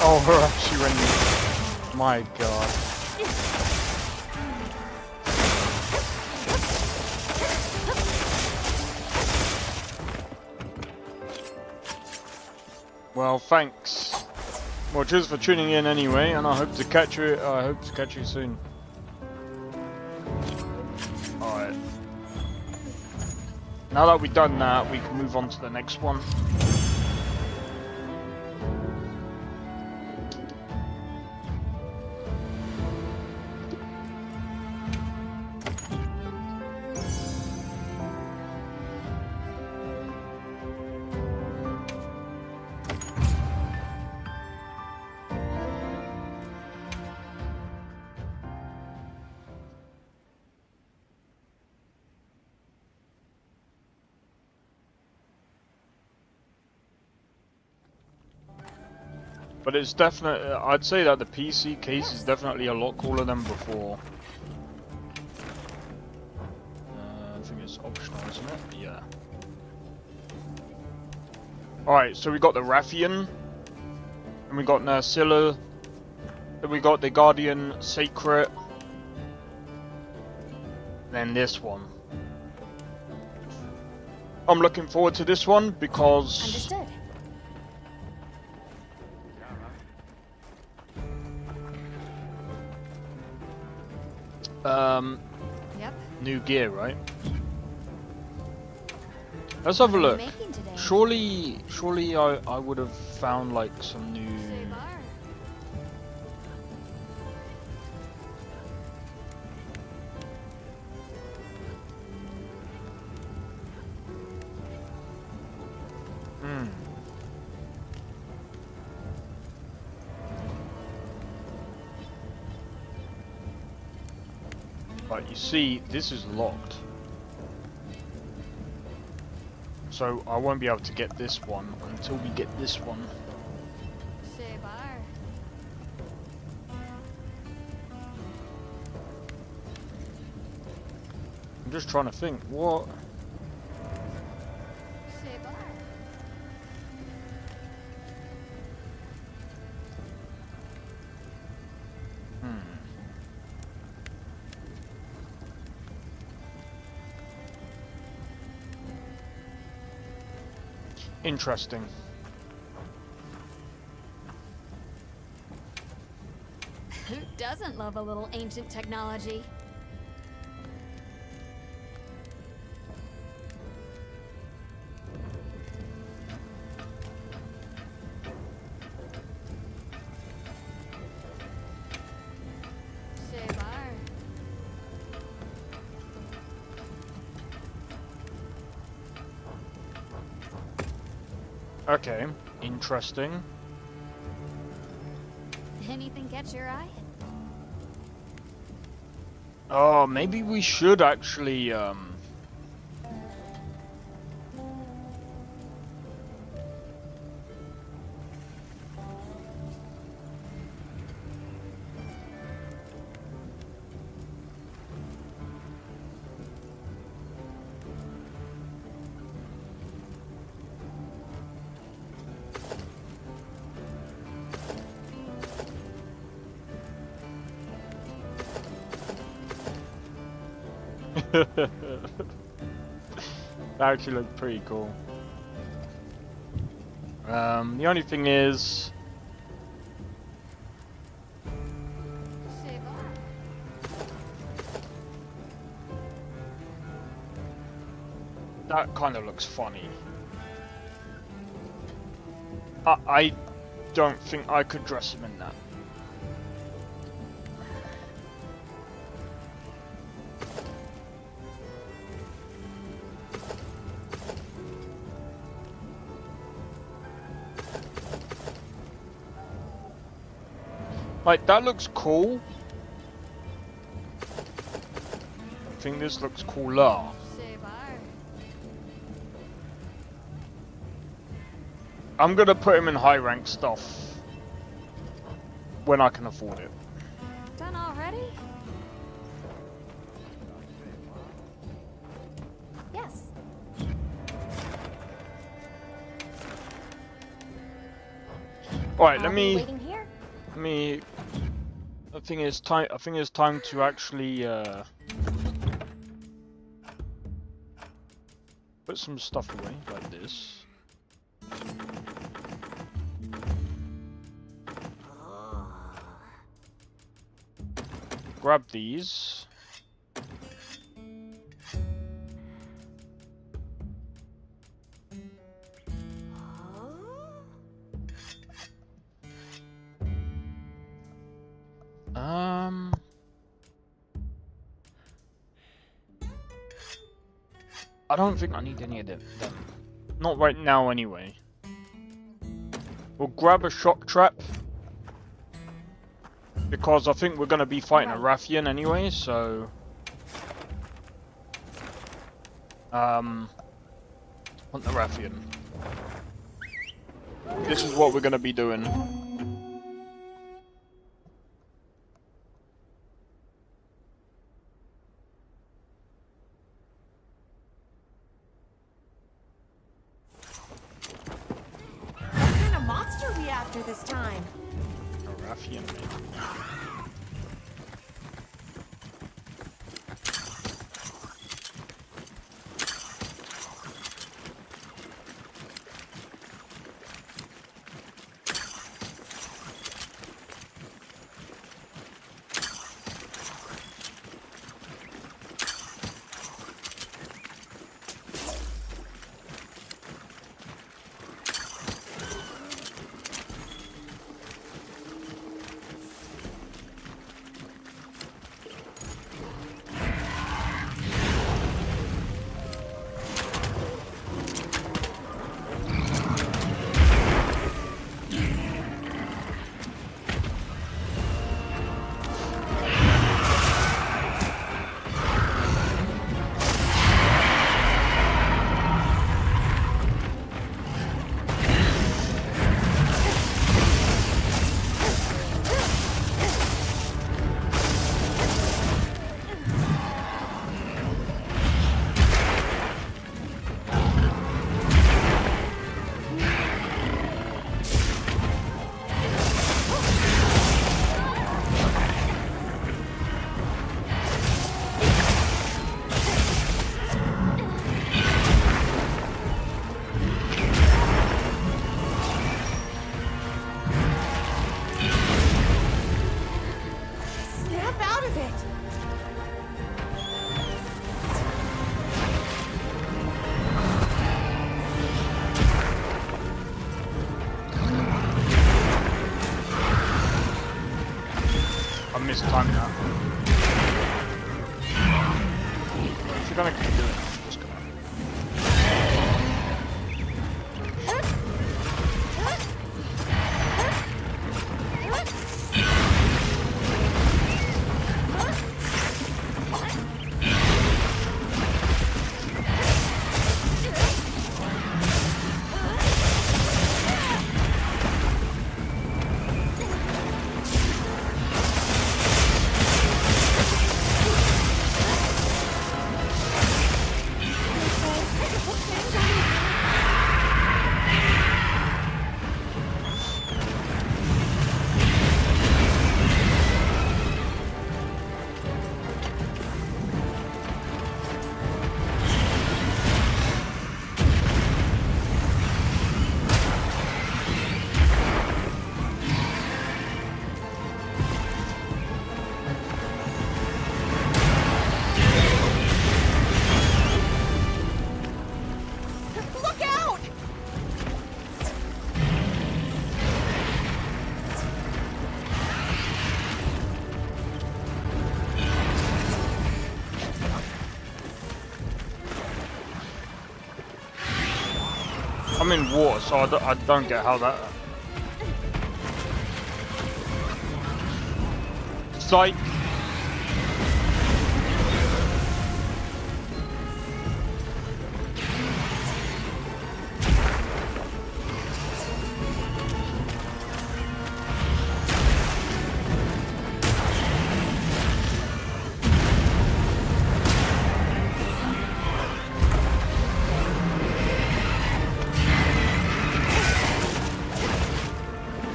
Oh, we're actually running. My god. Well, thanks. Well, cheers for tuning in anyway, and I hope to catch you. I hope to catch you soon. All right. Now that we've done that, we can move on to the next one. But it's definitely, I'd say that the PC case is definitely a lot cooler than before. I think it's optional, isn't it? Yeah. Alright, so we got the Rathian, and we got Nursilla, then we got the Guardian Sacred, then this one. I'm looking forward to this one because... Understood. Yep. new gear, right? Let's have a What are you look. making today? Surely I would have found like some new. Hmm. But you see, this is locked. So I won't be able to get this one until we get this one. I'm just trying to think, what? Interesting. Who doesn't love a little ancient technology? Okay, interesting. Anything catch your eye? Oh, maybe we should actually that actually looked pretty cool. The only thing is, that kind of looks funny. I don't think I could dress him in that. Like, that looks cool. I think this looks cooler. I'm gonna put him in high rank stuff when I can afford it. Done already? Yes. Alright, I'll be waiting here. I think it's time to actually put some stuff away like this. Grab these. I don't think I need any of them. Not right now anyway. We'll grab a shock trap. Because I think we're going to be fighting a Rathian anyway, so... want the Rathian. This is what we're going to be doing. What kind of monster are we after this time? A Rathian, maybe. time that. If you're gonna keep doing it, I'm just gonna. Look out! I'm in water, so I don't get how that. Psych.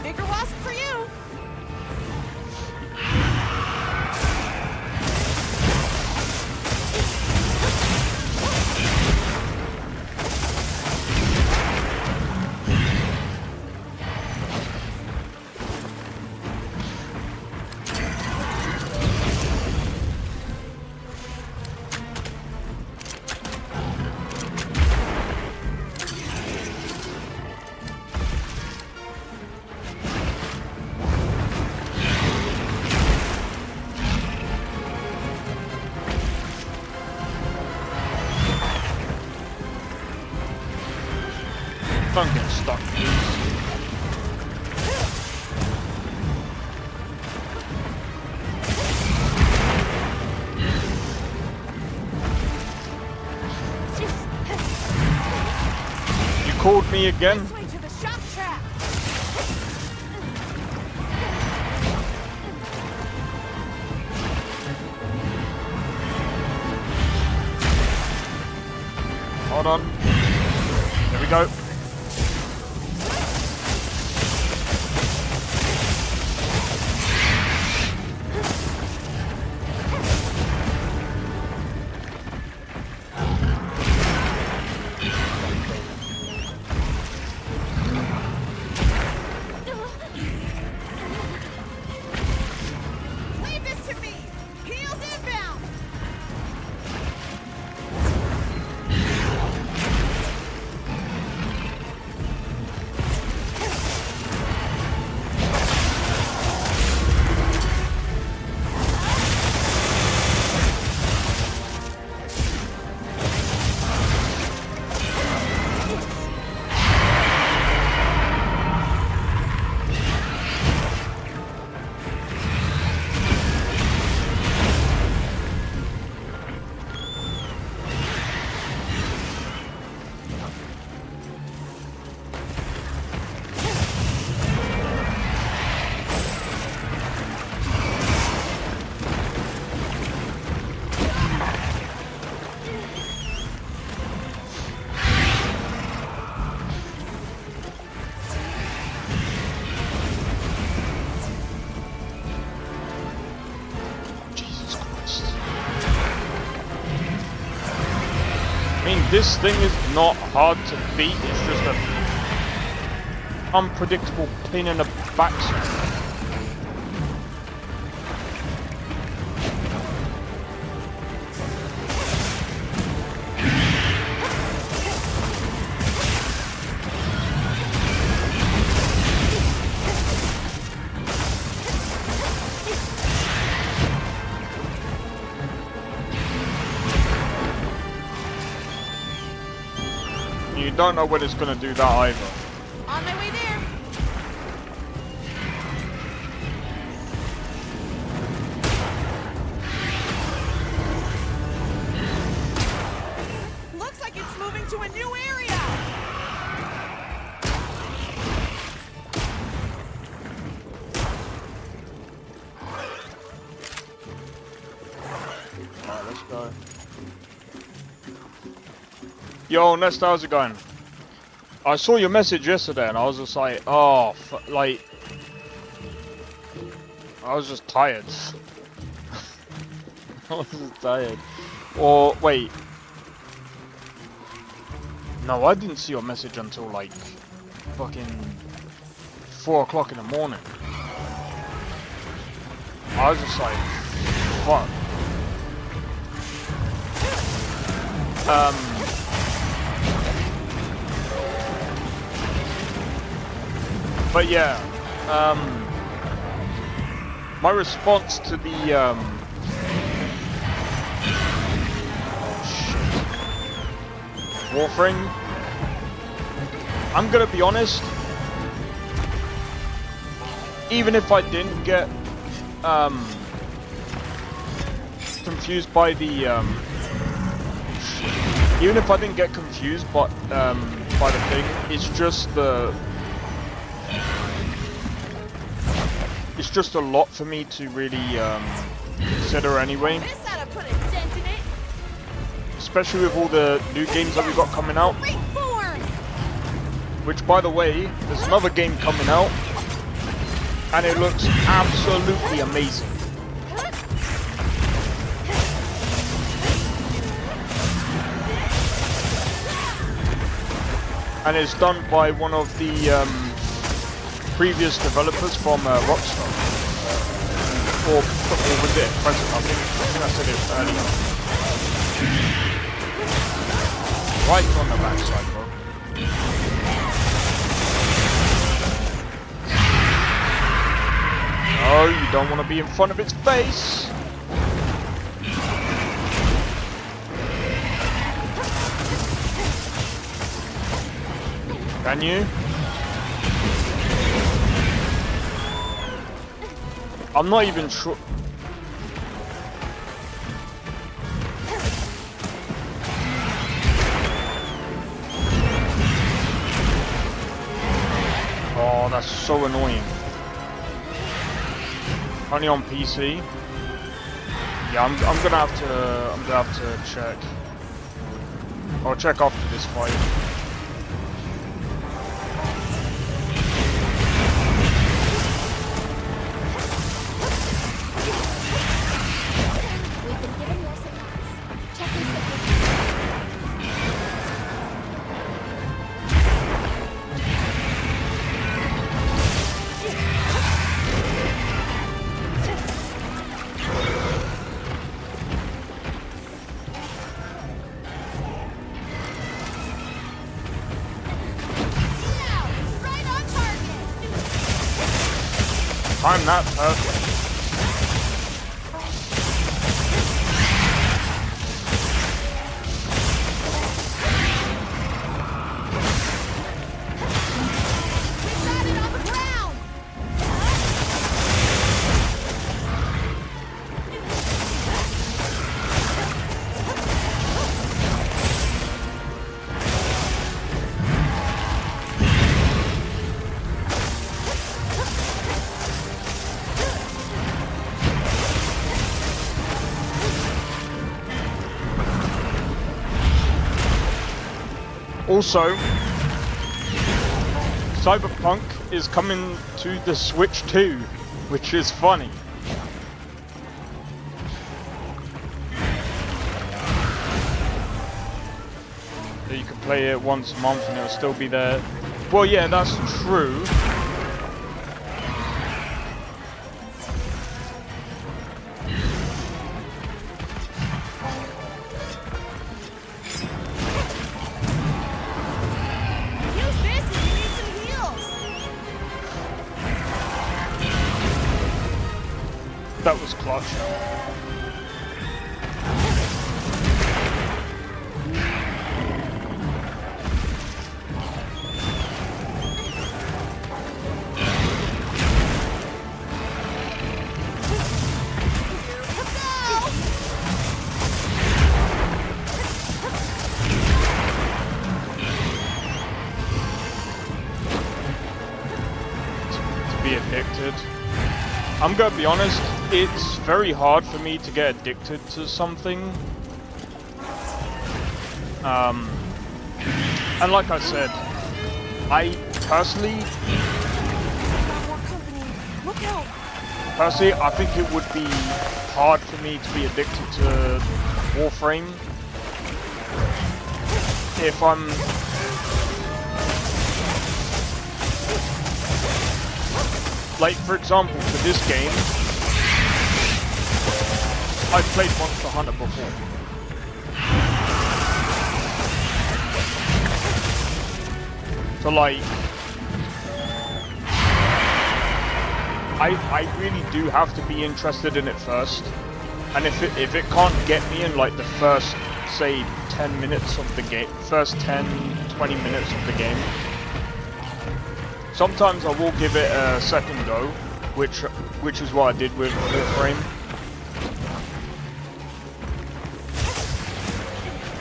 Bigger wasp for you! Don't get stuck. You called me again? This way to the shock trap! Hold on. There we go. Leave this to me! Heels inbound! Jesus Christ. I mean, this thing is not hard to beat, it's just a unpredictable pain in the backside. you don't know when it's gonna do that either. On my way there. Looks like it's moving to a new area. Alright, let's go. Yo, Nesta, how's it going? I saw your message yesterday and I was just like, oh, like, I was just tired. I was just tired. Or, wait. No, I didn't see your message until like, fucking 4 o'clock in the morning. I was just like, fuck. But yeah, my response to the, oh shit, Warframe, I'm gonna be honest, even if I didn't get, confused by the, even if I didn't get confused by the thing, it's just a lot for me to really consider anyway. This ought to put a dent in it. Especially with all the new games that we've got coming out. Great form. Which, by the way, there's another game coming out, and it looks absolutely amazing. And it's done by one of the previous developers from Rockstar. Or was it present? I think I said it earlier. Right on the backside, bro. Oh, you don't want to be in front of its face. Can you? I'm not even sure. Oh, that's so annoying. Only on PC. Yeah, I'm gonna have to check. I'll check after this fight. I'm not perfect. Also, Cyberpunk is coming to the Switch too, which is funny. So you can play it once a month and it'll still be there. Well, yeah, that's true. That was clutch. I'm gonna be honest, it's very hard for me to get addicted to something. And like I said, I personally, I think it would be hard for me to be addicted to Warframe if I'm like, for example, for this game, I've played MonsterHunter before. So like, I really do have to be interested in it first, and if it can't get me in like the first, say, 10 minutes of the game, first 10-20 minutes of the game, sometimes I will give it a second go, which is what I did with Warframe.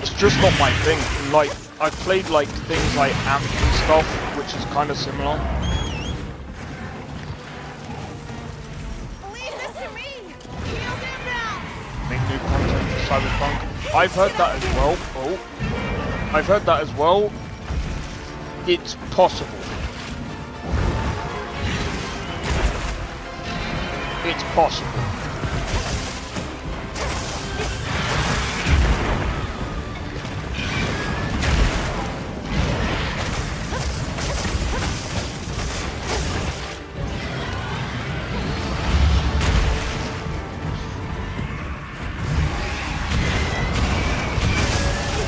It's just not my thing. Like, I've played like things like Amp and stuff, which is kind of similar. Leave this to me. Heels inbound. Make new content for Cyberpunk. I've heard that as well. Oh, I've heard that as well. It's possible. It's possible.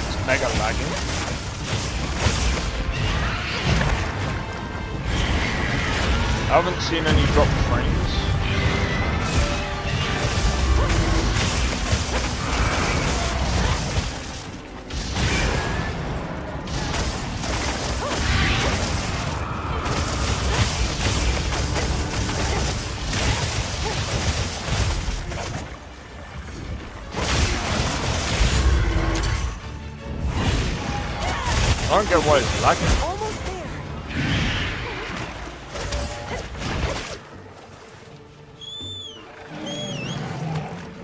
It's mega lagging. I haven't seen any drop frames. I don't get why it's lagging. Almost there.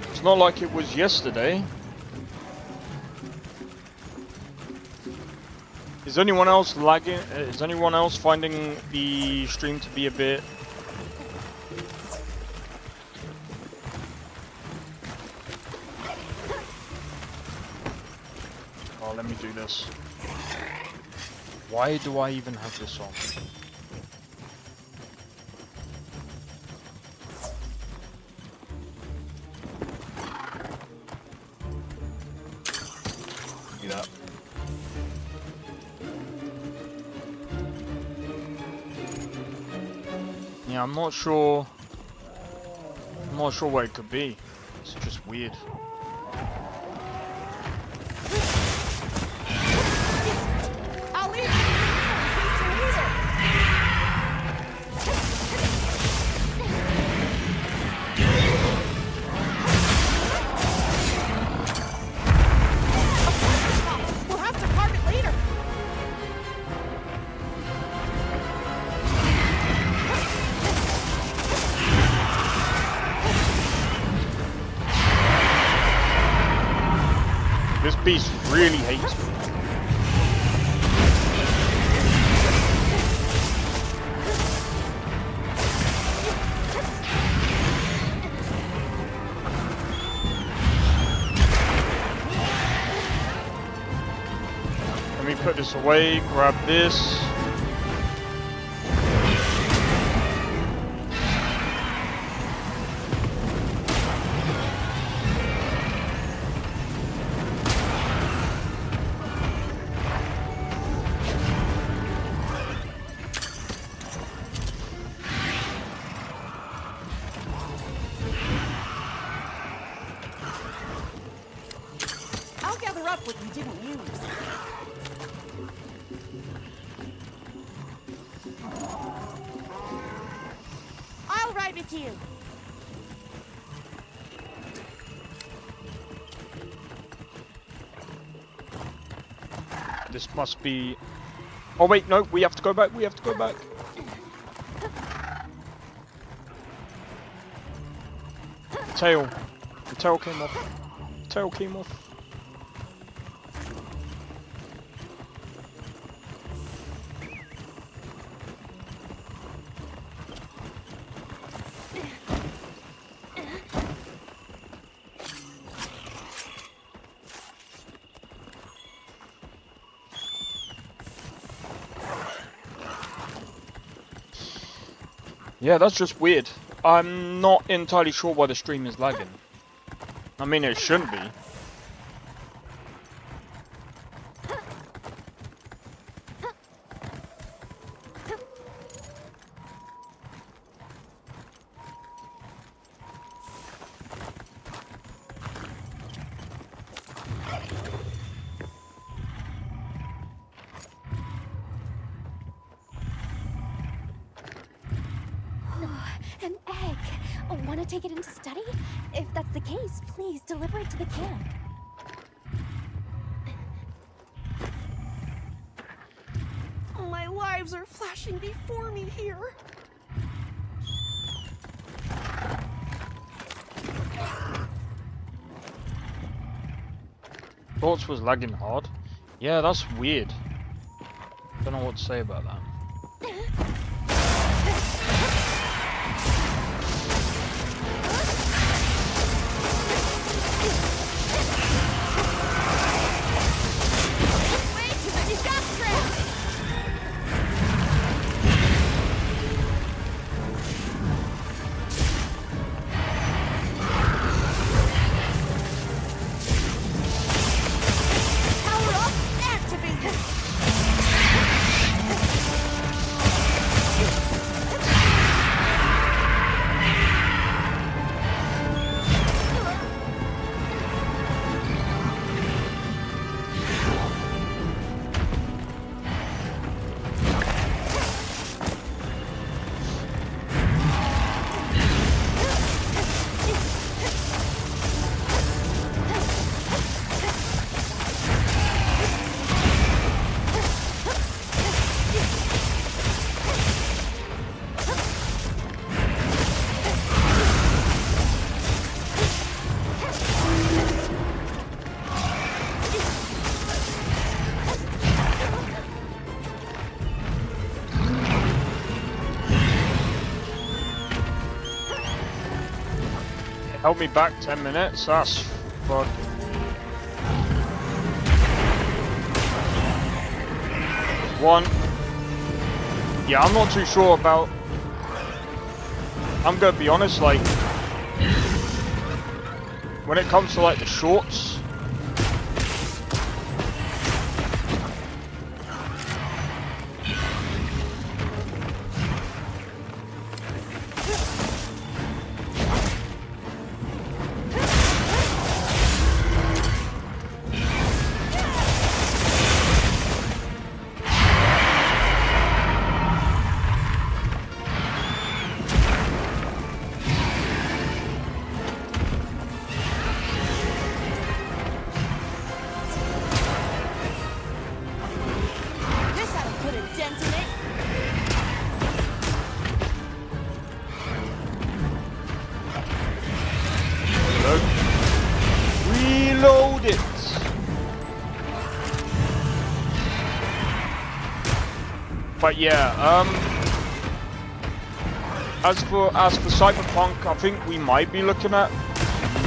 It's not like it was yesterday. Is anyone else lagging? Is anyone else finding the stream to be a bit... Oh, let me do this. Why do I even have this on? Do that. Yeah, I'm not sure what it could be. It's just weird. I'll leave it in case you need it. We'll have to carve it later. This beast really hates me. Let me put this away, grab this. I'll gather up what you didn't use. I'll ride with you. This must be... Oh wait, no, we have to go back, we have to go back. tail. The tail came off. The tail came off. Yeah, that's just weird. I'm not entirely sure why the stream is lagging. I mean, it shouldn't be. An egg. Want to take it into study? If that's the case, please deliver it to the camp. My lives are flashing before me here. Thoughts was lagging hard. Yeah, that's weird. Don't know what to say about that. Held me back 10 minutes, that's fucking... One. Yeah, I'm not too sure about... I'm gonna be honest, like... When it comes to like the shorts... Reload it! But yeah, as for Cyberpunk, I think we might be looking at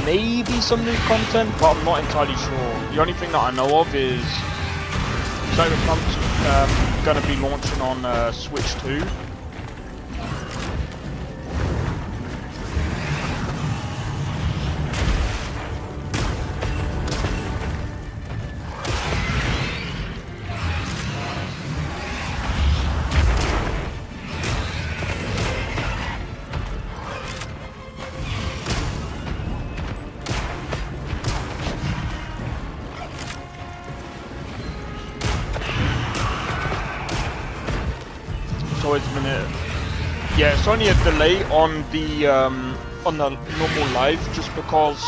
maybe some new content, but I'm not entirely sure. The only thing that I know of is Cyberpunk's going to be launching on Switch 2. Yeah, it's only a delay on the normal live, just because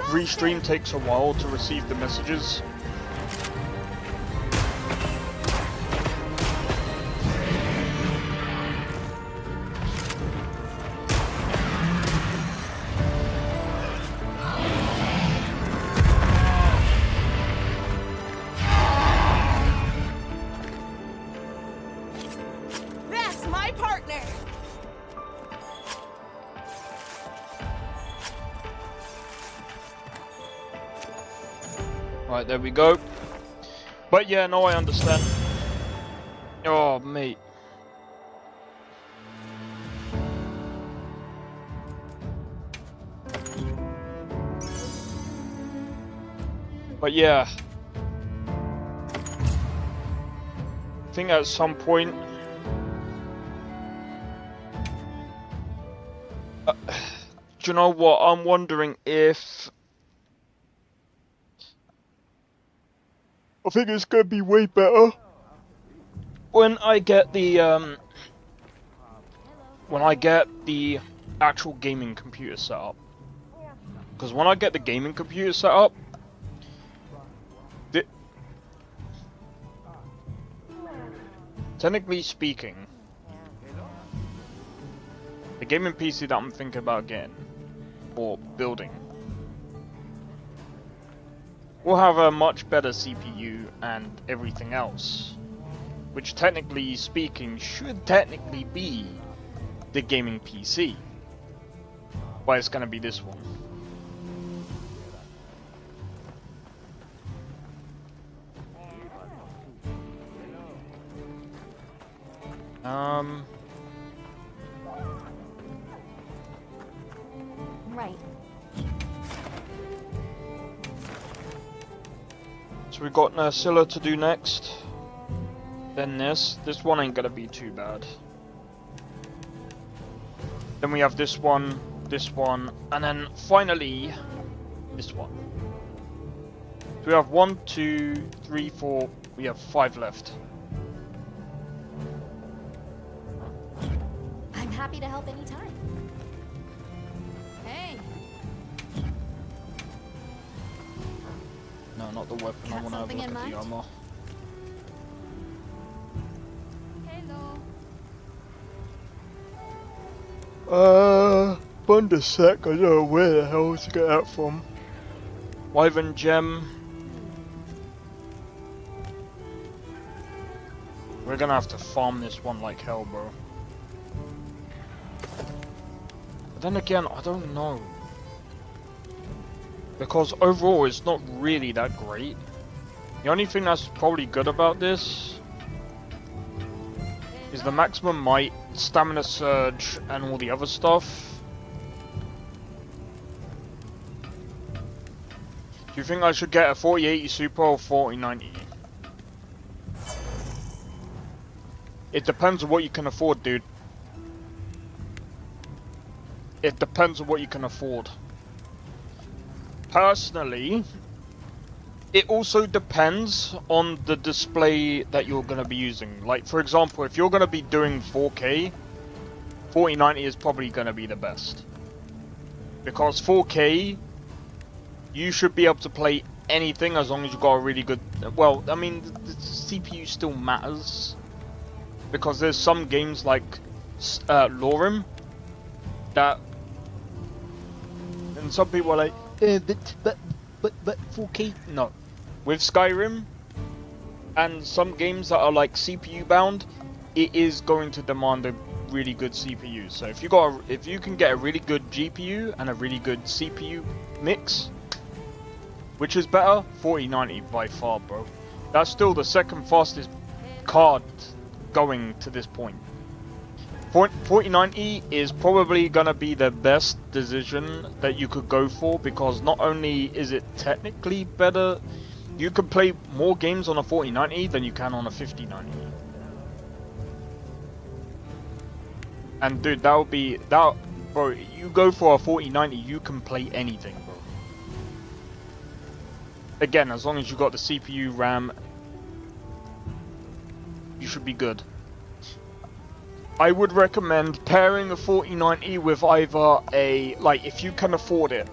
restream takes a while to receive the messages. Right, there we go. But yeah, no, I understand. Oh, mate. But yeah. I think at some point... do you know what? I'm wondering if... I think it's gonna be way better when I get the actual gaming computer set up. Because when I get the gaming computer set up, technically speaking, the gaming PC that I'm thinking about getting or building will have a much better CPU and everything else, which technically speaking should technically be the gaming PC, but it's gonna be this one. Right. So we got Nursilla to do next. Then this. This one ain't gonna be too bad. Then we have this one, and then finally this one. So we have 1, 2, 3, 4. We have 5 left. I'm happy to help anytime. Hey. No, not the weapon. I want to have a look at the armor. Thunder sec. I don't know where the hell to get that from. Wyvern gem. We're gonna have to farm this one like hell, bro. But then again, I don't know. Because overall, it's not really that great. The only thing that's probably good about this is the maximum might, stamina surge, and all the other stuff. Do you think I should get a 4080 Super or 4090? It depends on what you can afford, dude. It depends on what you can afford. Personally, it also depends on the display that you're going to be using. Like, for example, if you're going to be doing 4K, 4090 is probably going to be the best. Because 4K, you should be able to play anything as long as you've got a really good... Well, I mean, the CPU still matters. Because there's some games like Lorem that... And some people are like, but 4K? No. With Skyrim and some games that are like CPU bound, it is going to demand a really good CPU. So if you can get a really good GPU and a really good CPU mix, which is better, 4090 by far, bro. That's still the second fastest card going to this point. 4090 is probably gonna be the best decision that you could go for, because not only is it technically better, you can play more games on a 4090 than you can on a 5090. And dude, that would be that, bro. You go for a 4090, you can play anything, bro. Again, as long as you got the CPU, RAM, you should be good. I would recommend pairing a 4090 with either a, like, if you can afford it,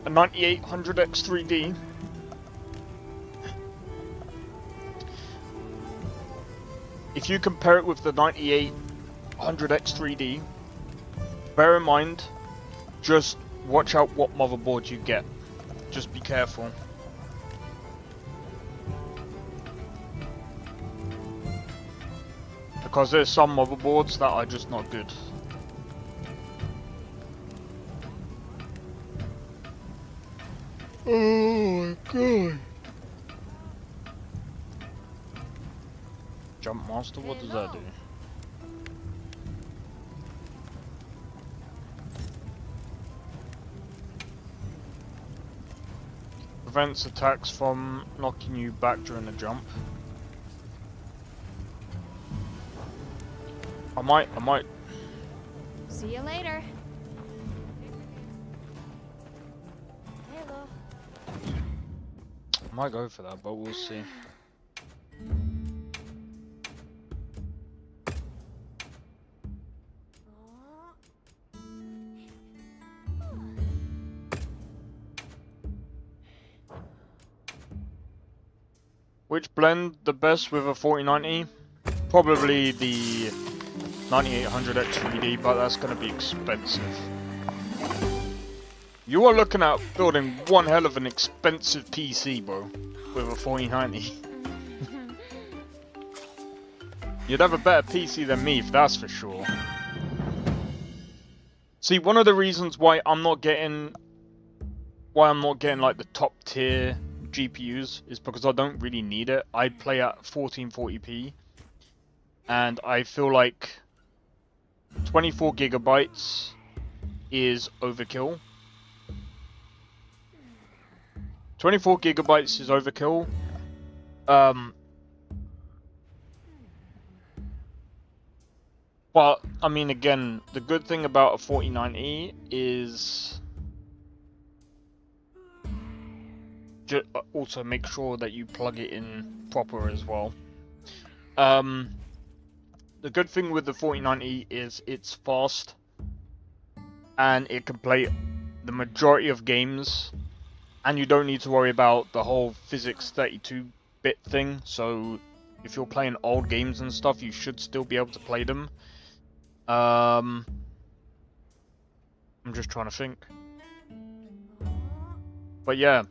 a 9800X3D. If you compare it with the 9800X3D, bear in mind, just watch out what motherboard you get. Just be careful. Because there's some motherboards that are just not good. Oh my god. Jump master, what does that do? Prevents attacks from knocking you back during the jump. I might. See you later. Hello. I might go for that, but we'll see. Which blend the best with a 4090? Probably the 9800X 3D, but that's going to be expensive. You are looking at building one hell of an expensive PC, bro, with a 4090. You'd have a better PC than me, that's for sure. See, one of the reasons why I'm not getting like the top tier GPUs is because I don't really need it. I play at 1440p, and I feel like 24 gigabytes is overkill. 24 gigabytes is overkill. But I mean, again, the good thing about a 4090 is also make sure that you plug it in proper as well. The good thing with the 4090 is it's fast and it can play the majority of games, and you don't need to worry about the whole physics 32-bit thing. So if you're playing old games and stuff, you should still be able to play them. I'm just trying to think. But yeah.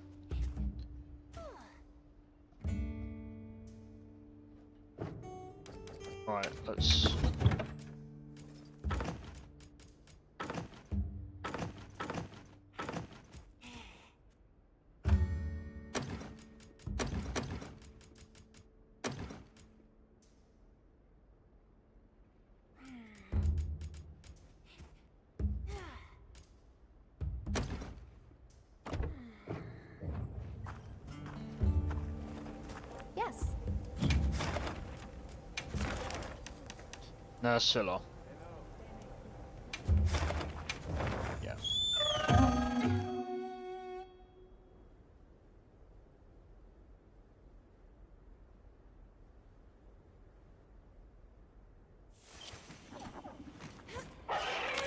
Alright, let's... Yes. Nursilla. Yeah.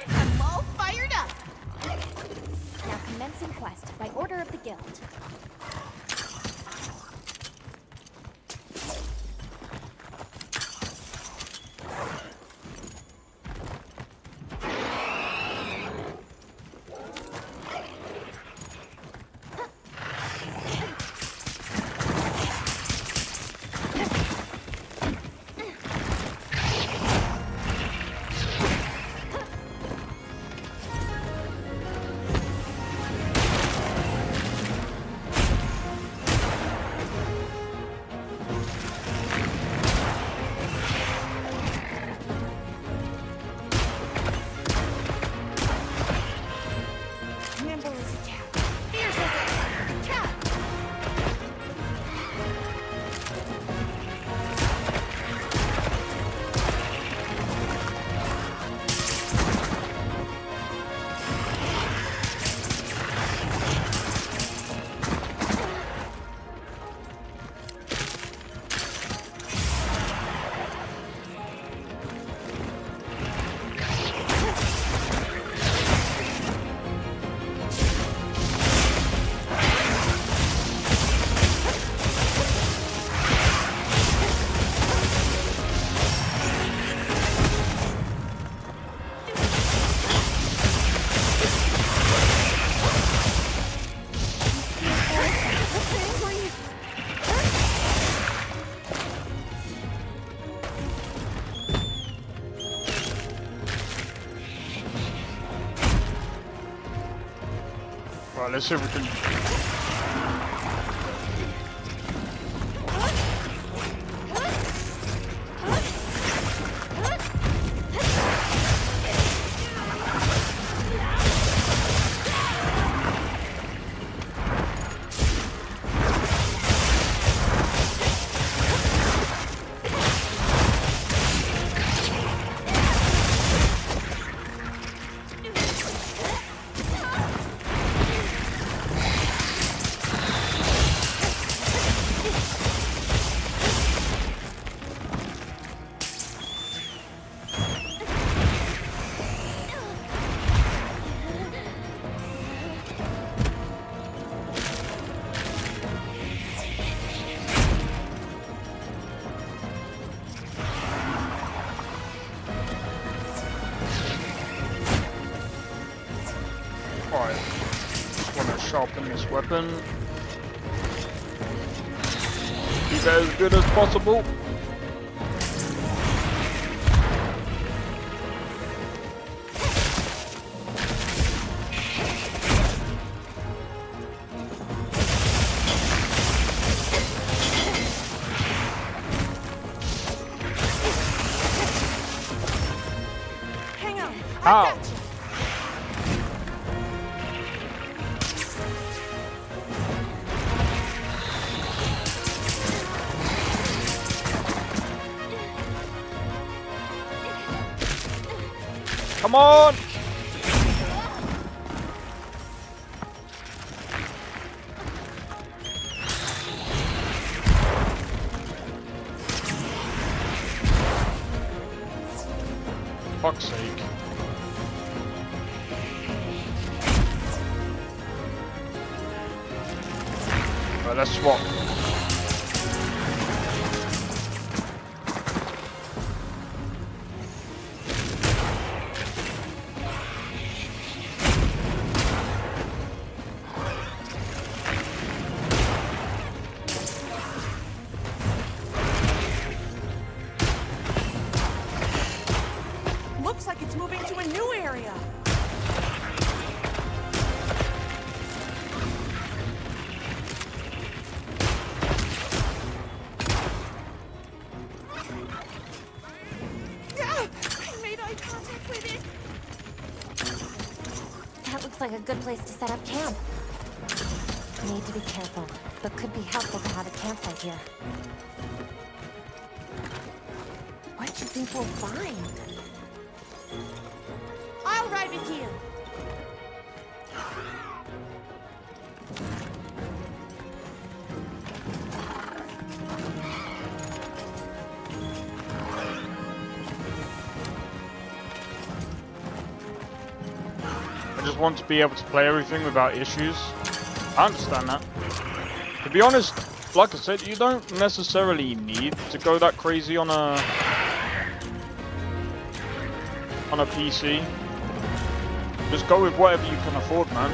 I'm all fired up. Now commencing quest by order of the guild. Nimble as a cat. Fierce as a cat. Right, let's see if we can... This weapon. Keep it as good as possible. Hang on. Ow! Come on! Fuck's sake. Right, let's swap. Looks like it's moving to a new area. Ah, I made eye contact with it. That looks like a good place to set up camp. Need to be careful, but could be helpful to have a campsite here. What do you think we'll find? I'll ride with you. I just want to be able to play everything without issues. I understand that. To be honest, like I said, you don't necessarily need to go that crazy on a PC. Just go with whatever you can afford, man.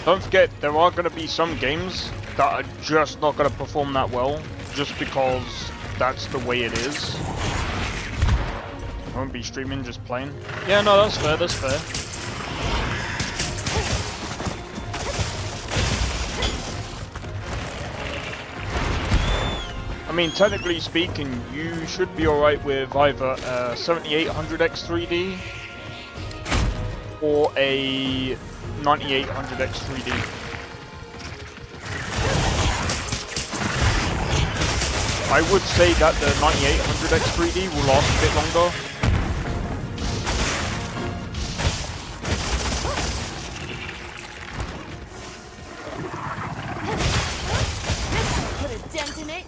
Don't forget, there are going to be some games that are just not going to perform that well, just because that's the way it is. I won't be streaming, just playing. Yeah, no, that's fair, that's fair. I mean, technically speaking, you should be alright with either a 7800X 3D or a 9800X 3D. I would say that the 9800X 3D will last a bit longer. Put a dent in it.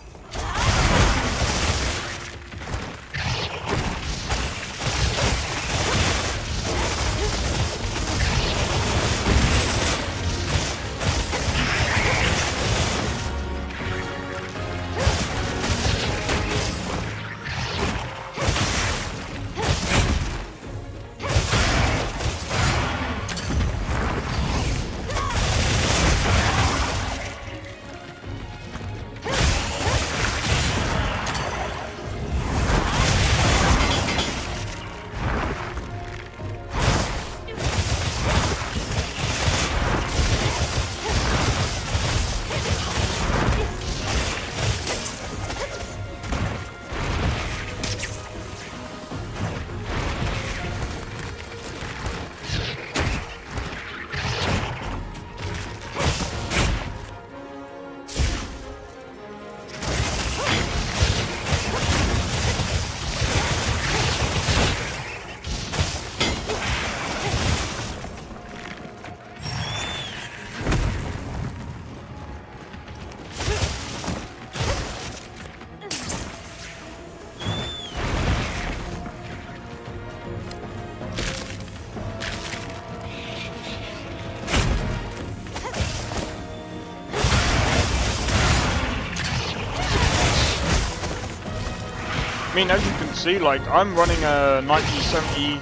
I mean, as you can see, like, I'm running a 9070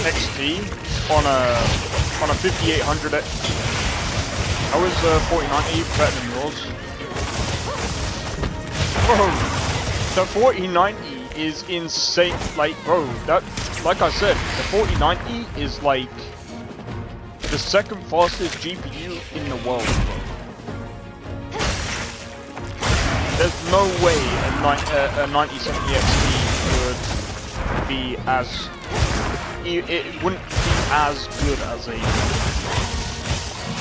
XT on a 5800. How is 4090 better than yours? Bro, the 4090 is insane. Like, bro, that, like I said, the 4090 is like the second fastest GPU in the world, bro. There's no way a 9070 XT would be as... It wouldn't be as good as a...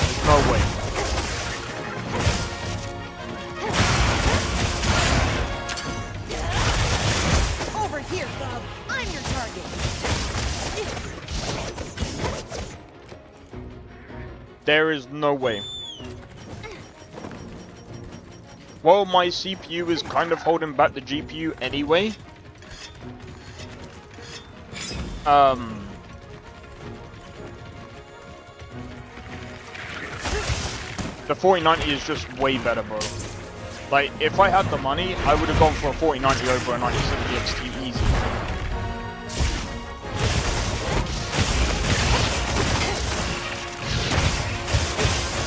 There's no way. Over here, Bub. I'm your target. There is no way. Well, my CPU is kind of holding back the GPU anyway. The 4090 is just way better, bro. Like, if I had the money, I would have gone for a 4090 over a 9070 XT easy.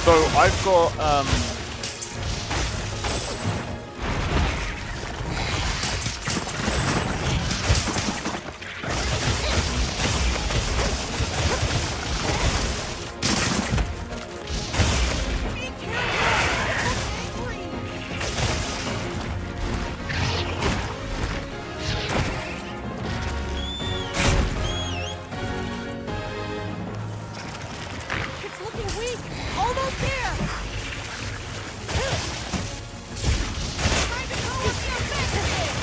So, I've got, It's looking weak. Almost there. Trying to go with the offensive.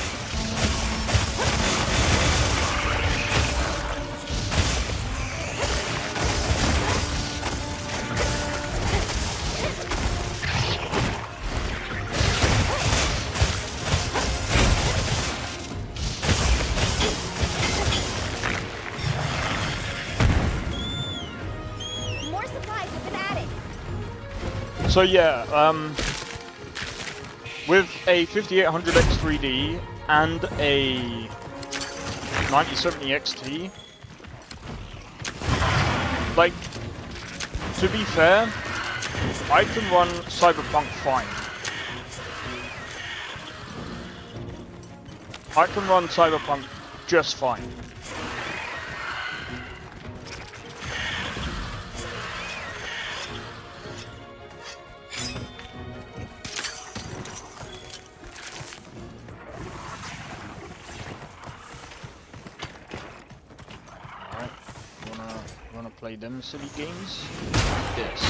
More supplies have been added. so yeah, with a 5800X3D and a 9070 XT, like, to be fair, I can run Cyberpunk fine. I can run Cyberpunk just fine. Alright, wanna play them silly games? Yes.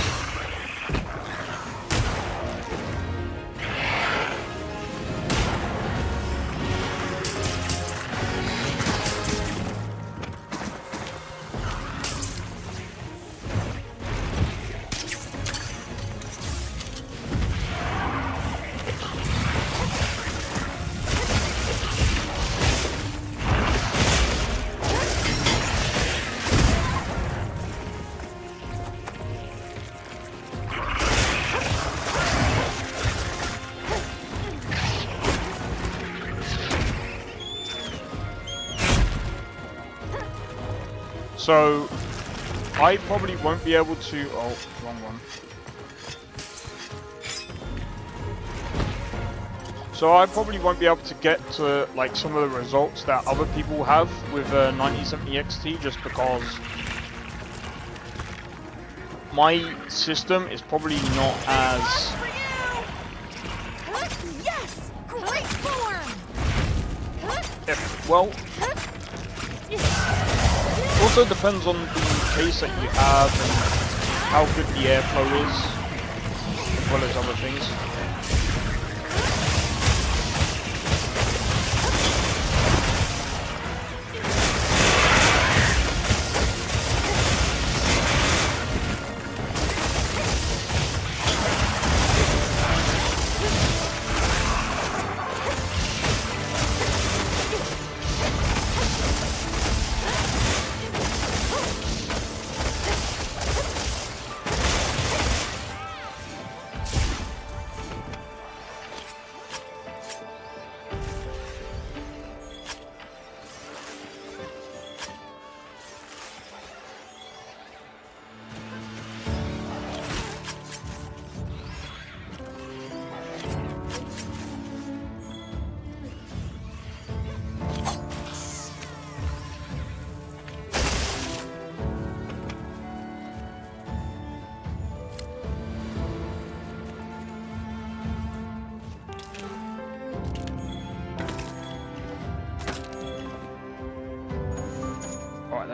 So, I probably won't be able to... Oh, wrong one. So I probably won't be able to get to like some of the results that other people have with 9070 XT just because my system is probably not as... Yes! Great form! well, it also depends on the case that you have and how good the airflow is, as well as other things.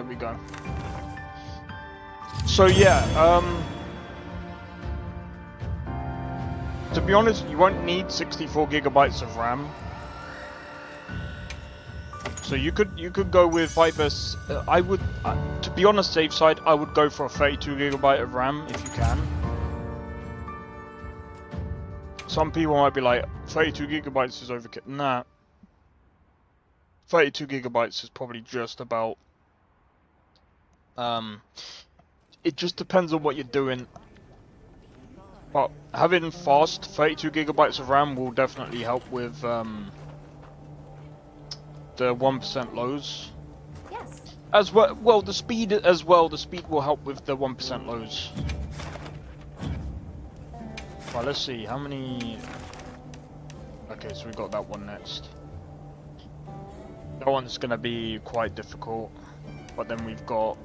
we go. So yeah, to be honest, you won't need 64 gigabytes of RAM. So you could go with I would, to be on a safe side, I would go for a 32 gigabyte of RAM if you can. Some people might be like, 32 gigabytes is overkill. Nah. 32 gigabytes is probably just about, it just depends on what you're doing. But having fast 32 gigabytes of RAM will definitely help with, the 1% lows. Yes. As well, the speed as well. The speed will help with the 1% lows. Right, let's see how many. Okay, so we got that one next. That one's gonna be quite difficult, but then we've got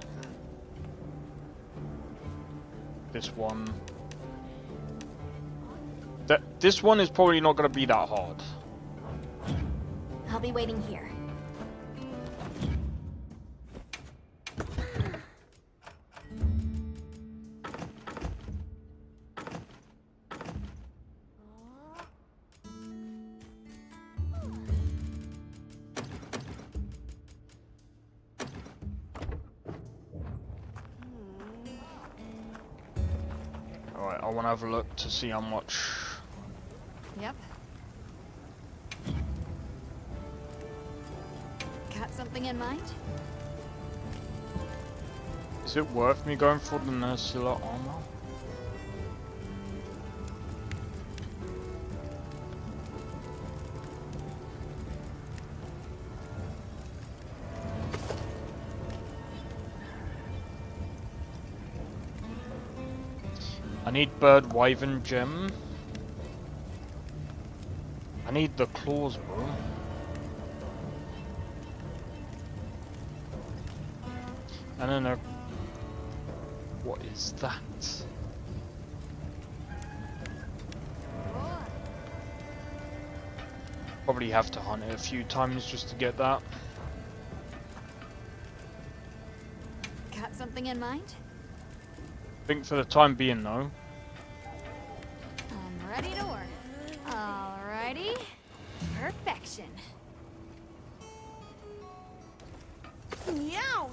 this one. This one is probably not gonna be that hard. I'll be waiting here. Alright, I wanna have a look to see how much. Yep. Got something in mind? Is it worth me going for the Nursilla armor? I need Bird Wyvern Gem. I need the claws, bro. And then a... What is that? Probably have to hunt it a few times just to get that. Got something in mind? I think for the time being though. I'm ready to work. Alrighty. Perfection. Meow!